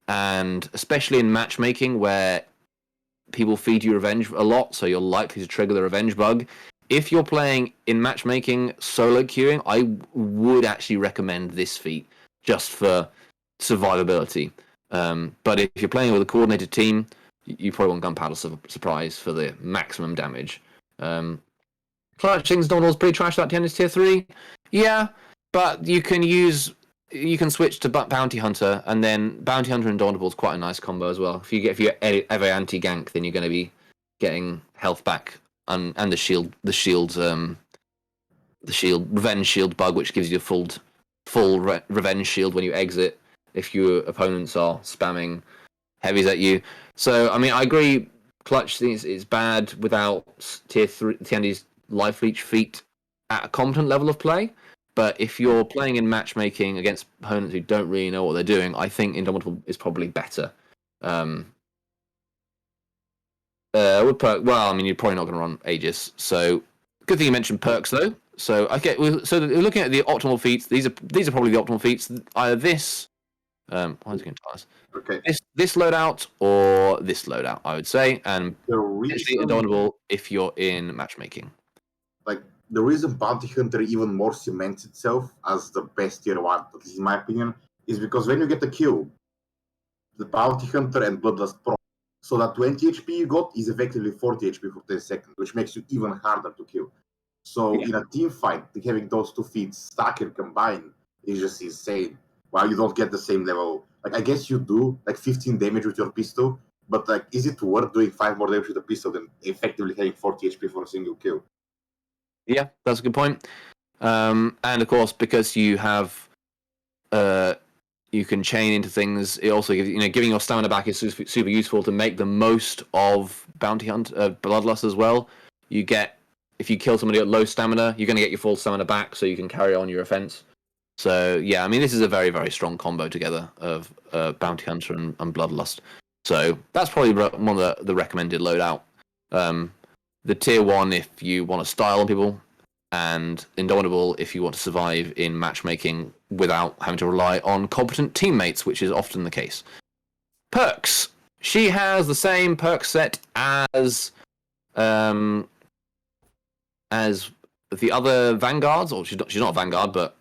and especially in matchmaking where people feed you revenge a lot, so you're likely to trigger the revenge bug. If you're playing in matchmaking solo queuing, I would actually recommend this feat just for survivability. But if you're playing with a coordinated team, you probably want Gunpowder Surprise for the maximum damage. Clutching's normal is pretty trash at the end of tier 3. Yeah, but you can use you can switch to Bounty Hunter, and then Bounty Hunter and Indomitable is quite a nice combo as well. If you ever anti-gank, then you're going to be getting health back, and the shield revenge shield bug, which gives you a full revenge shield when you exit if your opponents are spamming heavies at you. So I mean, I agree. Clutch is bad without tier 3 TND's life leech feat at a competent level of play. But if you're playing in matchmaking against opponents who don't really know what they're doing, I think Indomitable is probably better. With Perk, well, I mean, you're probably not going to run Aegis. So, good thing you mentioned Perks, though. So, okay, so we're looking at the optimal feats. These are probably the optimal feats. Either this, why is it going to tell us? Okay. This loadout or this loadout, I would say, and The potentially reason, Indomitable if you're in matchmaking. like the reason Bounty Hunter even more cements itself as the best tier 1, at least in my opinion, is because when you get the kill, the Bounty Hunter and Bloodlust Pro, so that 20 HP you got is effectively 40 HP for 10 seconds, which makes you even harder to kill. So in a team fight, having those two feats stacked and combined is just insane. While you don't get the same level, like I guess you do like 15 damage with your pistol, but like is it worth doing 5 more damage with a pistol than effectively having 40 HP for a single kill? Yeah, that's a good point. And of course, because you have, you can chain into things. It also gives giving your stamina back is super useful to make the most of Bounty Hunt, Bloodlust as well. You get, if you kill somebody at low stamina, you're going to get your full stamina back, so you can carry on your offense. So yeah, I mean, this is a very, very strong combo together of Bounty Hunter and Bloodlust. So that's probably one of the recommended loadout. The tier 1 if you want to style on people, and Indomitable if you want to survive in matchmaking without having to rely on competent teammates, which is often the case. Perks. She has the same perk set as the other Vanguards, or she's not a Vanguard, but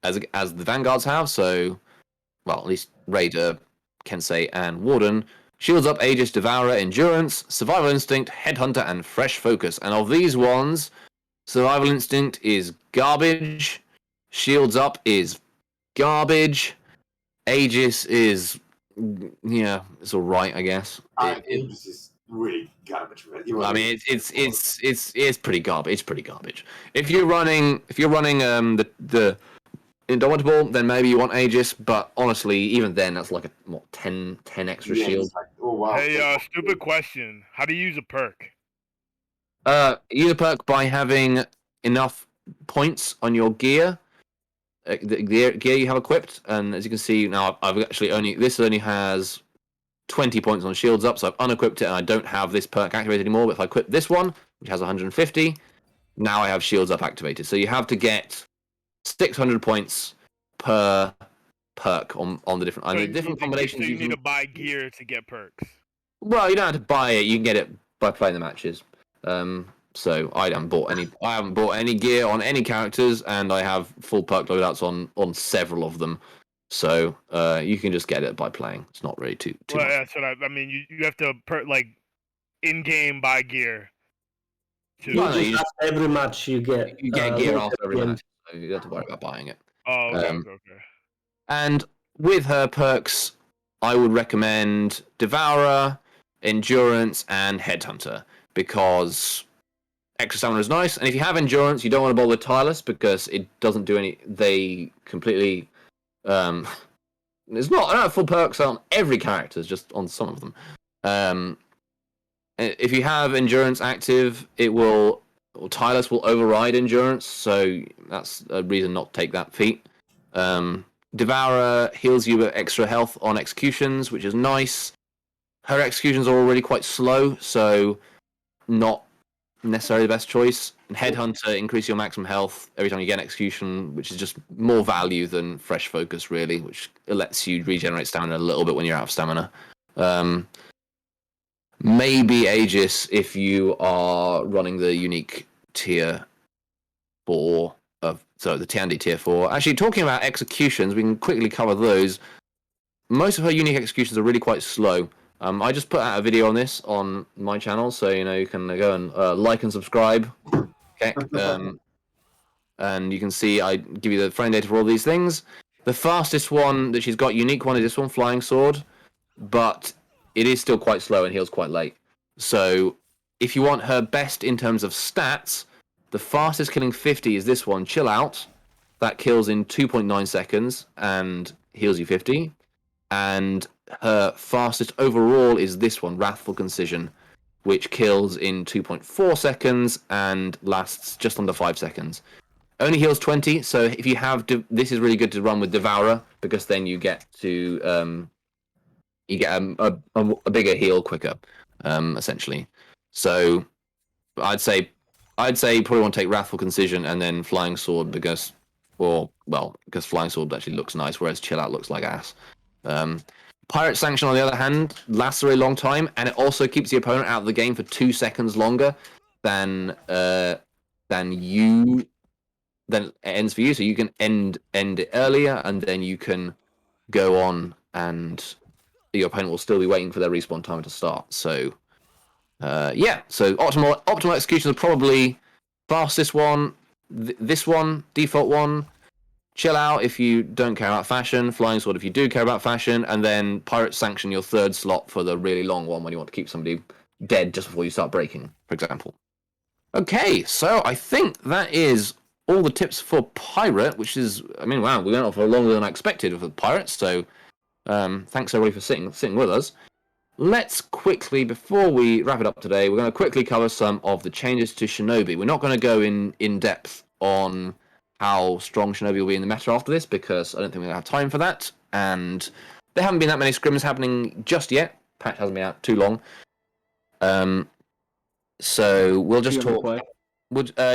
as the Vanguards have. So, well, at least Raider, Kensei, and Warden. Shields up, Aegis, Devourer, Endurance, Survival Instinct, Headhunter, and Fresh Focus. And of these ones, Survival Instinct is garbage. Shields up is garbage. Aegis is, it's all right, I guess. Aegis is really garbage, man. I mean, it's pretty garbage. It's pretty garbage. If you're running the Indomitable, then maybe you want Aegis, but honestly, even then, that's like 10 extra shield. Like, oh wow. Hey, stupid question. How do you use a perk? Use a perk by having enough points on your gear, the gear you have equipped, and as you can see now, I've actually this only has 20 points on shields up, so I've unequipped it and I don't have this perk activated anymore. But if I equip this one, which has 150, now I have shields up activated. So you have to get 600 points per perk on the different different combinations. So you need to buy gear to get perks. Well, you don't have to buy it. You can get it by playing the matches. So I haven't bought any gear on any characters, and I have full perk loadouts on several of them. So you can just get it by playing. It's not really too well, much. Yeah, so I mean, you have to in-game buy gear. Every match you get gear after every match, so you don't have to worry about buying it. Oh, okay. And with her perks, I would recommend Devourer, Endurance, and Headhunter, because extra stamina is nice. And if you have Endurance, you don't want to bother Tireless, because it doesn't do any. They completely. There's not. I don't have full perks on every character, it's just on some of them. If you have Endurance active, Tireless will override Endurance, so that's a reason not to take that feat. Devourer heals you with extra health on executions, which is nice. Her executions are already quite slow, so not necessarily the best choice. And Headhunter increase your maximum health every time you get an execution, which is just more value than Fresh Focus, really, which lets you regenerate stamina a little bit when you're out of stamina. Maybe Aegis if you are running the unique tier 4 the Tandy tier 4. Actually, talking about executions, we can quickly cover those. Most of her unique executions are really quite slow. I just put out a video on this on my channel, so you can go and like and subscribe. Okay. And you can see I give you the frame data for all these things. The fastest one that she's got, unique one, is this one, Flying Sword, but it is still quite slow and heals quite late. So if you want her best in terms of stats, the fastest killing 50 is this one, Chill Out. That kills in 2.9 seconds and heals you 50. And her fastest overall is this one, Wrathful Concision, which kills in 2.4 seconds and lasts just under 5 seconds. Only heals 20, so if you have... this is really good to run with Devourer, because then you get to... you get a bigger heal quicker, essentially. So I'd say you probably want to take Wrathful Concision and then Flying Sword, because Flying Sword actually looks nice, whereas Chill Out looks like ass. Pirate Sanction, on the other hand, lasts a really long time, and it also keeps the opponent out of the game for 2 seconds longer than it ends for you. So you can end it earlier, and then you can go on, and your opponent will still be waiting for their respawn time to start. So so optimal execution is probably fastest one, this one, default one, Chill Out if you don't care about fashion, Flying Sword if you do care about fashion, and then Pirate Sanction, your third slot for the really long one when you want to keep somebody dead just before you start breaking, for example. Okay, so I think that is all the tips for Pirate, which is, I mean, wow, we went on for longer than I expected with Pirates, so thanks everybody for sitting with us. Let's quickly, before we wrap it up today, we're going to quickly cover some of the changes to Shinobi. We're not going to go in depth on how strong Shinobi will be in the meta after this, because I don't think we're going to have time for that, and there haven't been that many scrims happening just yet. Patch hasn't been out too long. So we'll just talk.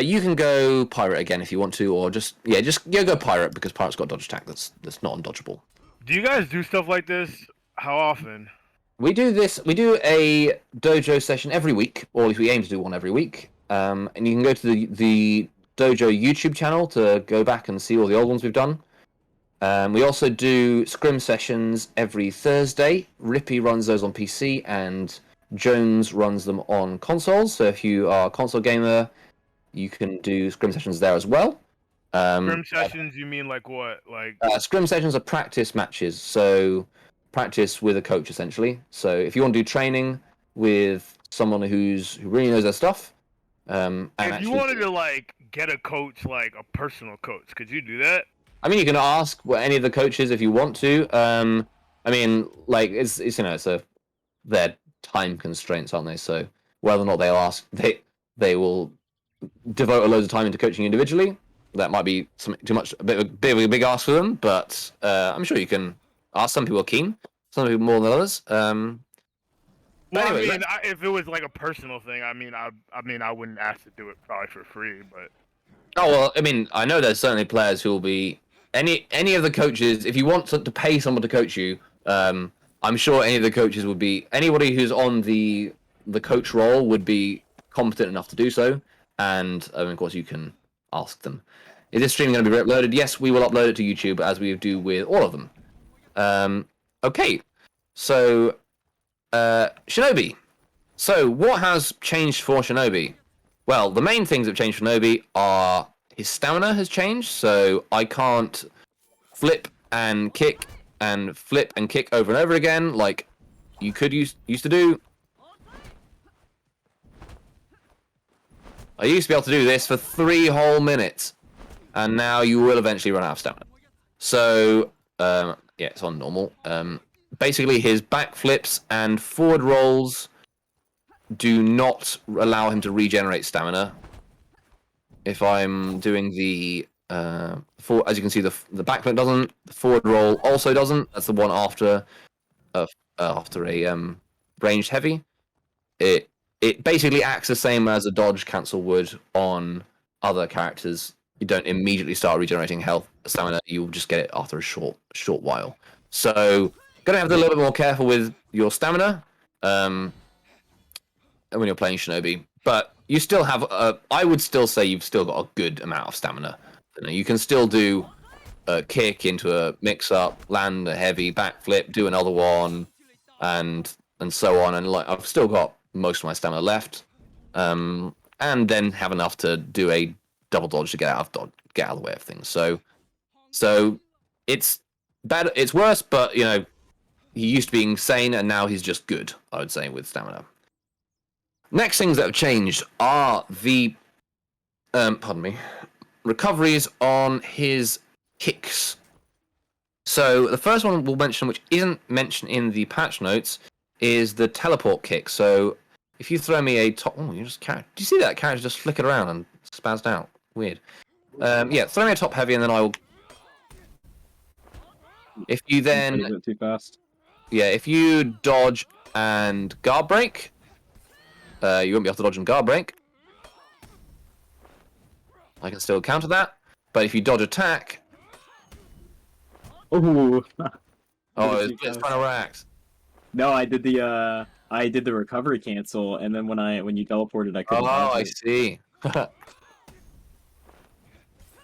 You can go Pirate again if you want to, or just go Pirate, because Pirate's got dodge attack that's not undodgeable. Do you guys do stuff like this? How often? We do this. We do a dojo session every week, or at least we aim to do one every week. And you can go to the dojo YouTube channel to go back and see all the old ones we've done. We also do scrim sessions every Thursday. Rippy runs those on PC, and Jones runs them on consoles. So if you are a console gamer, you can do scrim sessions there as well. Scrim sessions? You mean like what? Like scrim sessions are practice matches. So practice with a coach, essentially. So if you want to do training with someone who really knows their stuff, if you wanted to like get a coach, like a personal coach, could you do that? I mean, you can ask any of the coaches if you want to. I mean, like it's they're time constraints, aren't they? So whether or not they'll ask, they will devote a load of time into coaching individually. That might be too much, a bit of a big ask for them, but I'm sure you can ask. Some people are keen, some people more than others. Well, anyway, I mean, if it was like a personal thing, I mean, I wouldn't ask to do it probably for free, but. Oh well, I mean, I know there's certainly players who will be any of the coaches. If you want to pay someone to coach you, I'm sure any of the coaches would be anybody who's on the coach role would be competent enough to do so, and of course you can ask them. Is this stream going to be uploaded? Yes, we will upload it to YouTube as we do with all of them. Okay, so Shinobi. So what has changed for Shinobi? Well, the main things that have changed for Shinobi are his stamina has changed, so I can't flip and kick over and over again like you could used to do. I used to be able to do this for 3 whole minutes, and now you will eventually run out of stamina. So, it's on normal. Basically, his backflips and forward rolls do not allow him to regenerate stamina. If I'm doing the as you can see, the backflip doesn't. The forward roll also doesn't. That's the one after a ranged heavy. It basically acts the same as a dodge cancel would on other characters. You don't immediately start regenerating health stamina. You'll just get it after a short while. So gonna have to be a little bit more careful with your stamina when you're playing Shinobi. But you still have I would still say you've still got a good amount of stamina. You can still do a kick into a mix-up, land a heavy backflip, do another one, and so on. And like I've still got most of my stamina left, and then have enough to do a double dodge to get out of the way of things. So it's bad. It's worse, but you know, he used to be insane, and now he's just good. I would say with stamina. Next things that have changed are the, pardon me, recoveries on his kicks. So the first one we'll mention, which isn't mentioned in the patch notes, is the teleport kick. So if you throw me a top, oh, you just do you see that character just flickered around and spazzed out? Weird. Yeah, throw me a top heavy, and then I will. If you then a bit too fast. Yeah, if you dodge and guard break, you won't be able to dodge and guard break. I can still counter that, but if you dodge attack, Oh, it's Blitz trying to react. No, I did the recovery cancel, and then when you teleported, I couldn't. Oh, I see.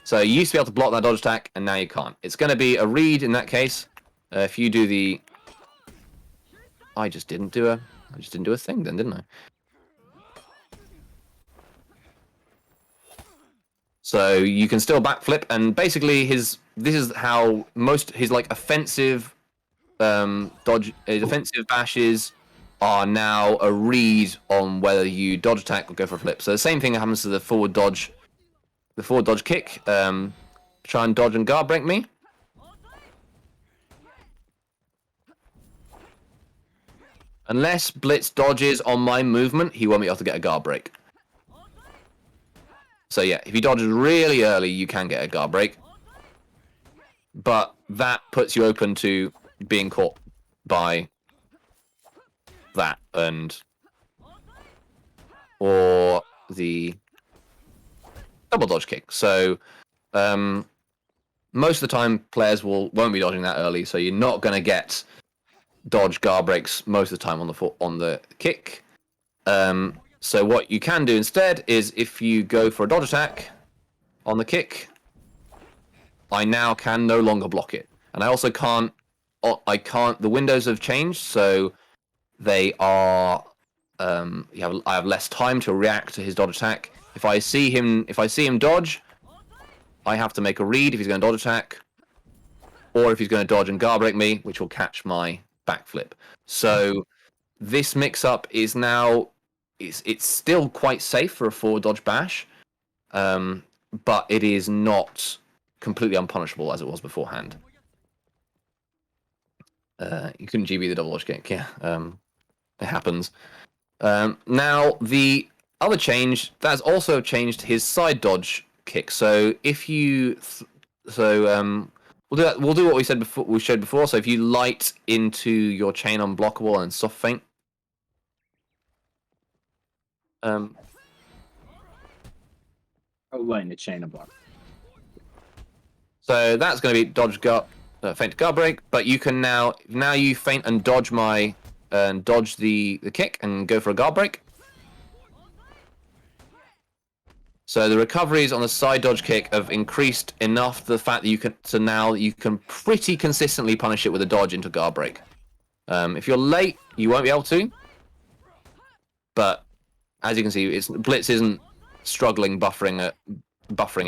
So you used to be able to block that dodge attack, and now you can't. It's going to be a read in that case. If you do the, I just didn't do a thing then, didn't I? So you can still backflip, and basically this is how most his like offensive offensive bashes are now a read on whether you dodge attack or go for a flip. So the same thing happens to the forward dodge kick. Try and dodge and guard break me. Unless Blitz dodges on my movement, he won't be able to get a guard break. So yeah, if he dodges really early, you can get a guard break. But that puts you open to being caught by that or the double dodge kick. So most of the time players won't be dodging that early, so you're not going to get dodge guard breaks most of the time on the kick. So what you can do instead is if you go for a dodge attack on the kick, I now can no longer block it. And I also can't, the windows have changed, so they are, I have less time to react to his dodge attack. If I see him dodge, I have to make a read if he's going to dodge attack, or if he's going to dodge and guard break me, which will catch my backflip. So this mix-up is now, it's still quite safe for a forward dodge bash, but it is not completely unpunishable as it was beforehand. You couldn't GB the double dodge kick, yeah. It happens. Now the other change that's also changed his side dodge kick. So if you, we'll do what we said before. We showed before. So if you light into your chain unblockable and soft feint. Lighting the chain of block. So that's going to be dodge guard, feint guard break. But you can now you feint and dodge the kick and go for a guard break. So the recoveries on the side dodge kick have increased enough to the fact that you can pretty consistently punish it with a dodge into guard break. If you're late, you won't be able to. But as you can see, Blitz isn't struggling buffering it.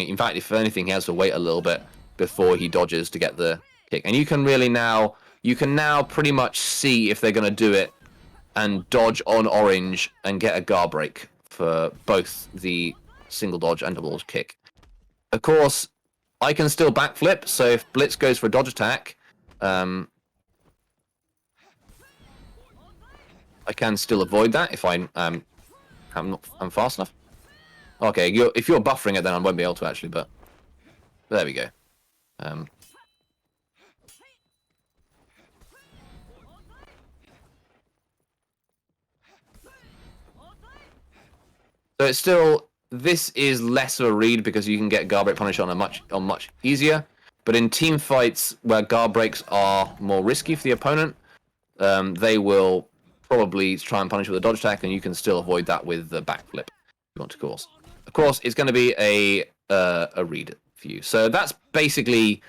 In fact, if anything, he has to wait a little bit before he dodges to get the kick. And you can now pretty much see if they're going to do it and dodge on orange and get a guard break for both the single dodge and double dodge kick. Of course, I can still backflip, so if Blitz goes for a dodge attack, I can still avoid that if I'm fast enough. Okay, if you're buffering it, then I won't be able to actually, but there we go. So it's still, this is less of a read because you can get guard break punish on much easier. But in team fights where guard breaks are more risky for the opponent, they will probably try and punish with a dodge attack, and you can still avoid that with the backflip. If you want to course. Of course, it's going to be a read for you. So that's basically.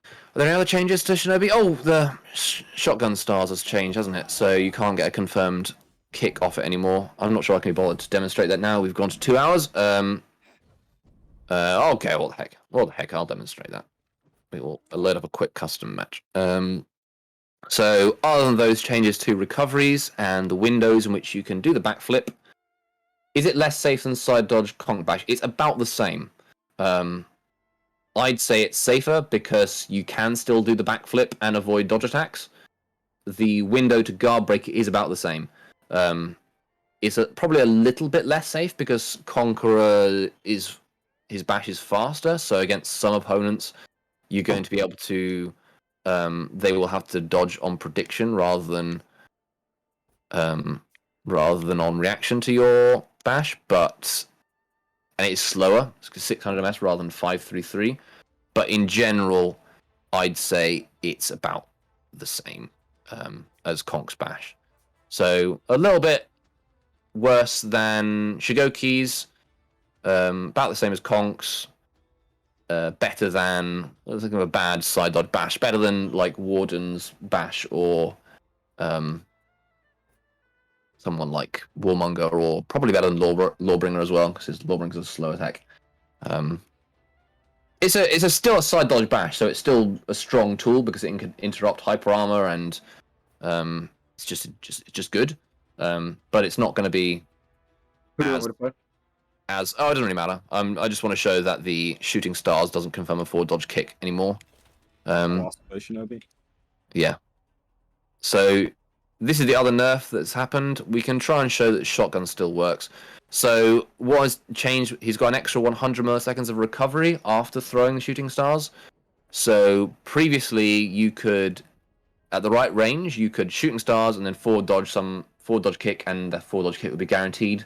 Are there any other changes to Shinobi? Oh, the shotgun stars has changed, hasn't it? So you can't get a confirmed kick off it anymore. I'm not sure I can be bothered to demonstrate that now. We've gone to 2 hours. Okay, what the heck? I'll demonstrate that. we will load up a quick custom match. So other than those changes to recoveries and the windows in which you can do the backflip, is it less safe than side dodge conk bash? It's about the same. I'd say it's safer because you can still do the backflip and avoid dodge attacks. The window to guard break is about the same. It's probably a little bit less safe because Conqueror his bash is faster, so against some opponents, you're going to be able to. They will have to dodge on prediction rather than on reaction to your bash, and it's slower. It's 600 ms rather than 533. But in general, I'd say it's about the same as Conk's bash. So a little bit worse than Shigoki's, about the same as Conk's, better than, I was thinking of a bad side dodge bash, better than like Warden's bash or someone like Warmonger, or probably better than Lawbringer as well, because his Lawbringer's a slow attack. It's still a side dodge bash, so it's still a strong tool because it can interrupt hyper armor, and it's just good. But it's not going to be as it doesn't really matter. I just want to show that the shooting stars doesn't confirm a forward dodge kick anymore. Shinobi. Yeah. So this is the other nerf that's happened. We can try and show that shotgun still works. So what has changed? He's got an extra 100 milliseconds of recovery after throwing the shooting stars. So previously, you could, at the right range, you could shooting stars and then forward dodge kick, and that forward dodge kick would be guaranteed.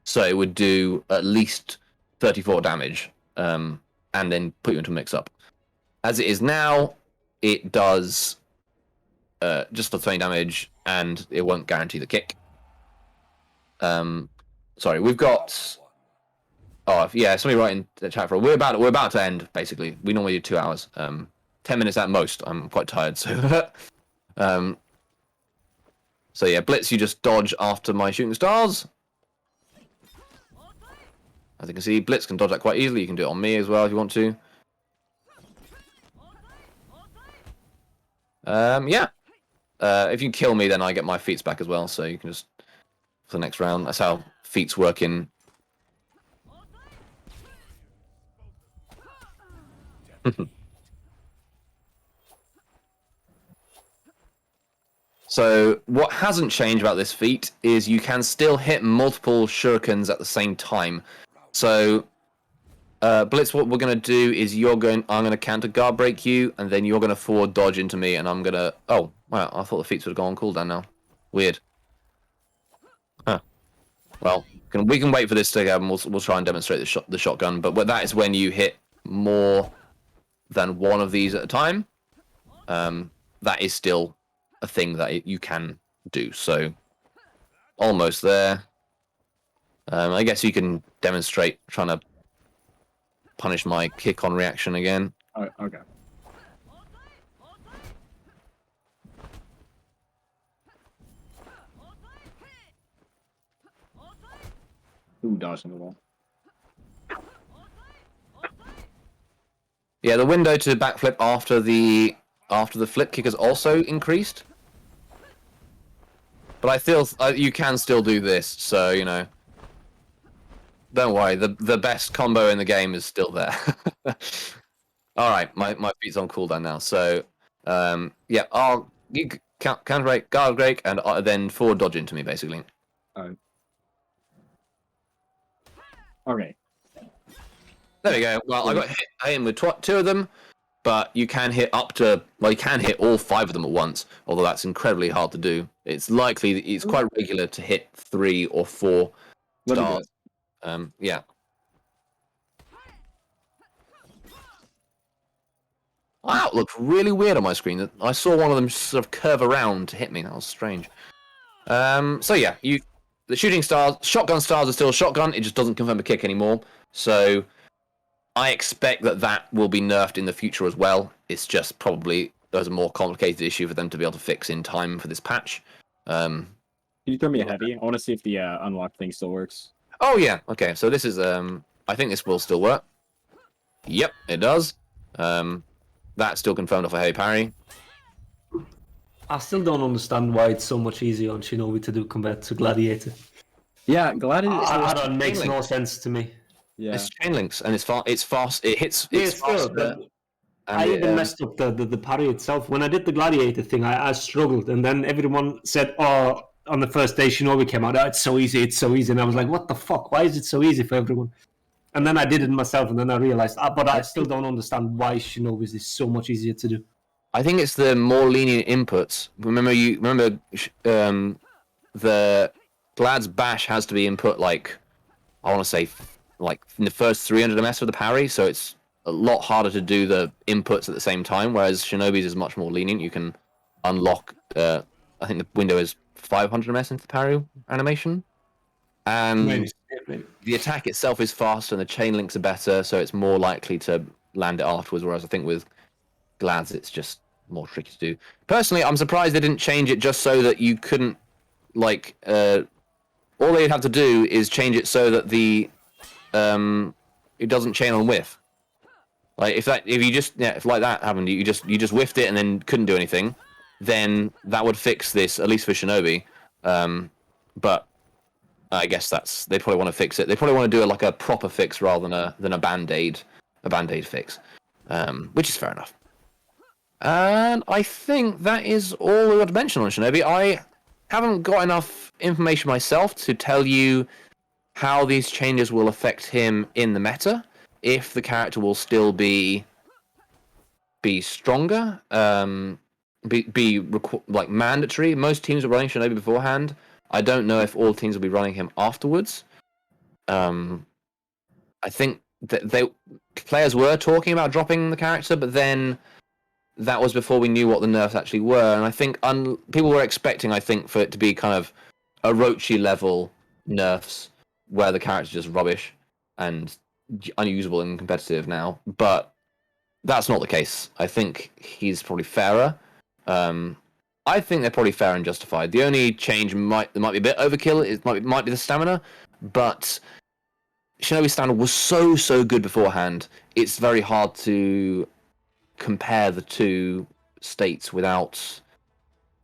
So it would do at least 34 damage, and then put you into a mix-up. As it is now, it does just for 20 damage, and it won't guarantee the kick. Sorry, we've got. Oh yeah, somebody write in the chat for. We're about to end. Basically, we normally do 2 hours. 10 minutes at most. I'm quite tired, so. So yeah, Blitz, you just dodge after my shooting stars. As you can see, Blitz can dodge that quite easily. You can do it on me as well if you want to. Yeah. If you kill me, then I get my feats back as well. So you can just for the next round. That's how feats work in. So what hasn't changed about this feat is you can still hit multiple shurikens at the same time. So Blitz, what we're gonna do is I'm gonna counter guard break you, and then you're gonna forward dodge into me, and I'm gonna. Oh wow! I thought the feats would have gone on cooldown now. Weird. Huh. Well, we can wait for this to go, and we'll try and demonstrate the shotgun. But that is when you hit more than one of these at a time. That is still a thing that you can do. So almost there. I guess you can demonstrate trying to punish my kick on reaction again. Oh, okay. Ooh, dodge in the wall. Yeah, the window to backflip after the flip kick has also increased. But I feel you can still do this, so you know. Don't worry, the best combo in the game is still there. All right, my feet's on cooldown now, so yeah, you counter break, guard break, and then forward dodge into me basically. Okay. There we go. Well, I got hit with two of them, but you can hit you can hit all 5 of them at once. Although that's incredibly hard to do. It's quite regular to hit 3 or 4 stars. Yeah. Wow, it looked really weird on my screen. I saw one of them sort of curve around to hit me. That was strange. So yeah, the shooting stars, shotgun stars are still shotgun. It just doesn't confirm a kick anymore. So I expect that will be nerfed in the future as well. It's just probably there's a more complicated issue for them to be able to fix in time for this patch. Can you throw me a heavy? I want to see if the unlock thing still works. Oh yeah, okay. So this is I think this will still work. Yep, it does. that's still confirmed off a heavy parry. I still don't understand why it's so much easier on Shinobi to do compared to Gladiator. Yeah, Gladiator. I don't makes no sense to me. Yeah, It's chain links, and it's fast. It hits. It's still, faster. I even messed up the parry itself. When I did the Gladiator thing, I struggled, and then everyone said, "Oh, on the first day Shinobi came out, oh, it's so easy, and I was like, "What the fuck? Why is it so easy for everyone?" And then I did it myself, and then I realized, but I still don't understand why Shinobi's is so much easier to do. I think it's the more lenient inputs. Remember, the Glad's bash has to be input like, I want to say, like in the first 300 ms of the parry, so it's a lot harder to do the inputs at the same time. Whereas Shinobi's is much more lenient. You can unlock. I think the window is 500 ms into the parry animation, and Maybe. the attack itself is faster, and the chain links are better, so it's more likely to land it afterwards. Whereas I think with Glads, it's just more tricky to do. Personally, I'm surprised they didn't change it just so that you couldn't, like, all they'd have to do is change it so that the it doesn't chain on whiff. Like if like that happened, you just whiffed it and then couldn't do anything, then that would fix this, at least for Shinobi. But I guess they probably want to fix it. They probably want to do it like a proper fix rather than a band-aid fix, which is fair enough. And I think that is all we want to mention on Shinobi. I haven't got enough information myself to tell you how these changes will affect him in the meta. If the character will still be stronger, like mandatory. Most teams are running Shinobi beforehand. I don't know if all teams will be running him afterwards. I think that players were talking about dropping the character, but then that was before we knew what the nerfs actually were, and I think people were expecting, I think, for it to be kind of Orochi level nerfs, where the character's just rubbish and unusable and competitive now, but that's not the case. I think he's probably fairer. I think they're probably fair and justified. The only change that might be a bit overkill. It might be the stamina, but Shinobi's stamina was so good beforehand. It's very hard to compare the two states without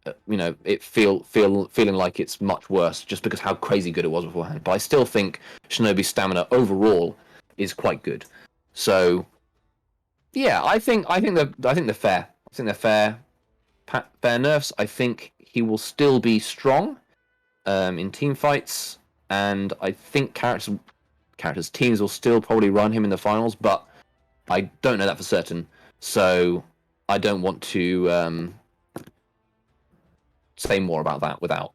it feeling like it's much worse just because how crazy good it was beforehand. But I still think Shinobi's stamina overall is quite good. So yeah, I think they're fair. I think they're fair nerfs. I think he will still be strong in team fights, and I think characters teams will still probably run him in the finals, but I don't know that for certain. So I don't want to say more about that without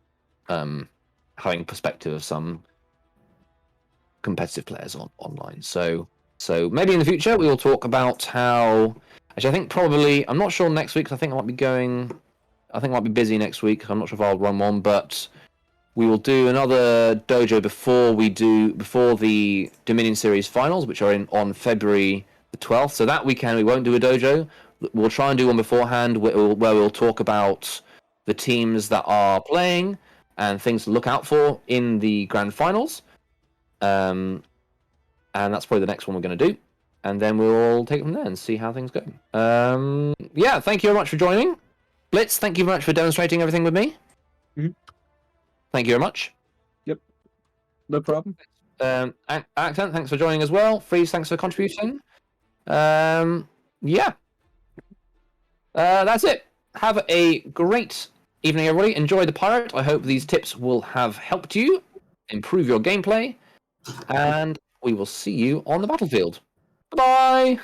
having perspective of some competitive players online. So maybe in the future we will talk about how. Actually, I think probably I'm not sure next week. 'Cause I think I might be busy next week. I'm not sure if I'll run one, but we will do another dojo before the Dominion Series finals, which are on February the 12th. So that weekend we won't do a dojo. We'll try and do one beforehand where we'll talk about the teams that are playing and things to look out for in the grand finals. And that's probably the next one we're going to do. And then we'll take it from there and see how things go. Yeah, thank you very much for joining. Blitz, thank you very much for demonstrating everything with me. Mm-hmm. Thank you very much. Yep. No problem. Accent, thanks for joining as well. Freeze, thanks for contributing. Yeah. That's it. Have a great evening, everybody. Enjoy the pirate. I hope these tips will have helped you improve your gameplay. And we will see you on the battlefield. Bye-bye!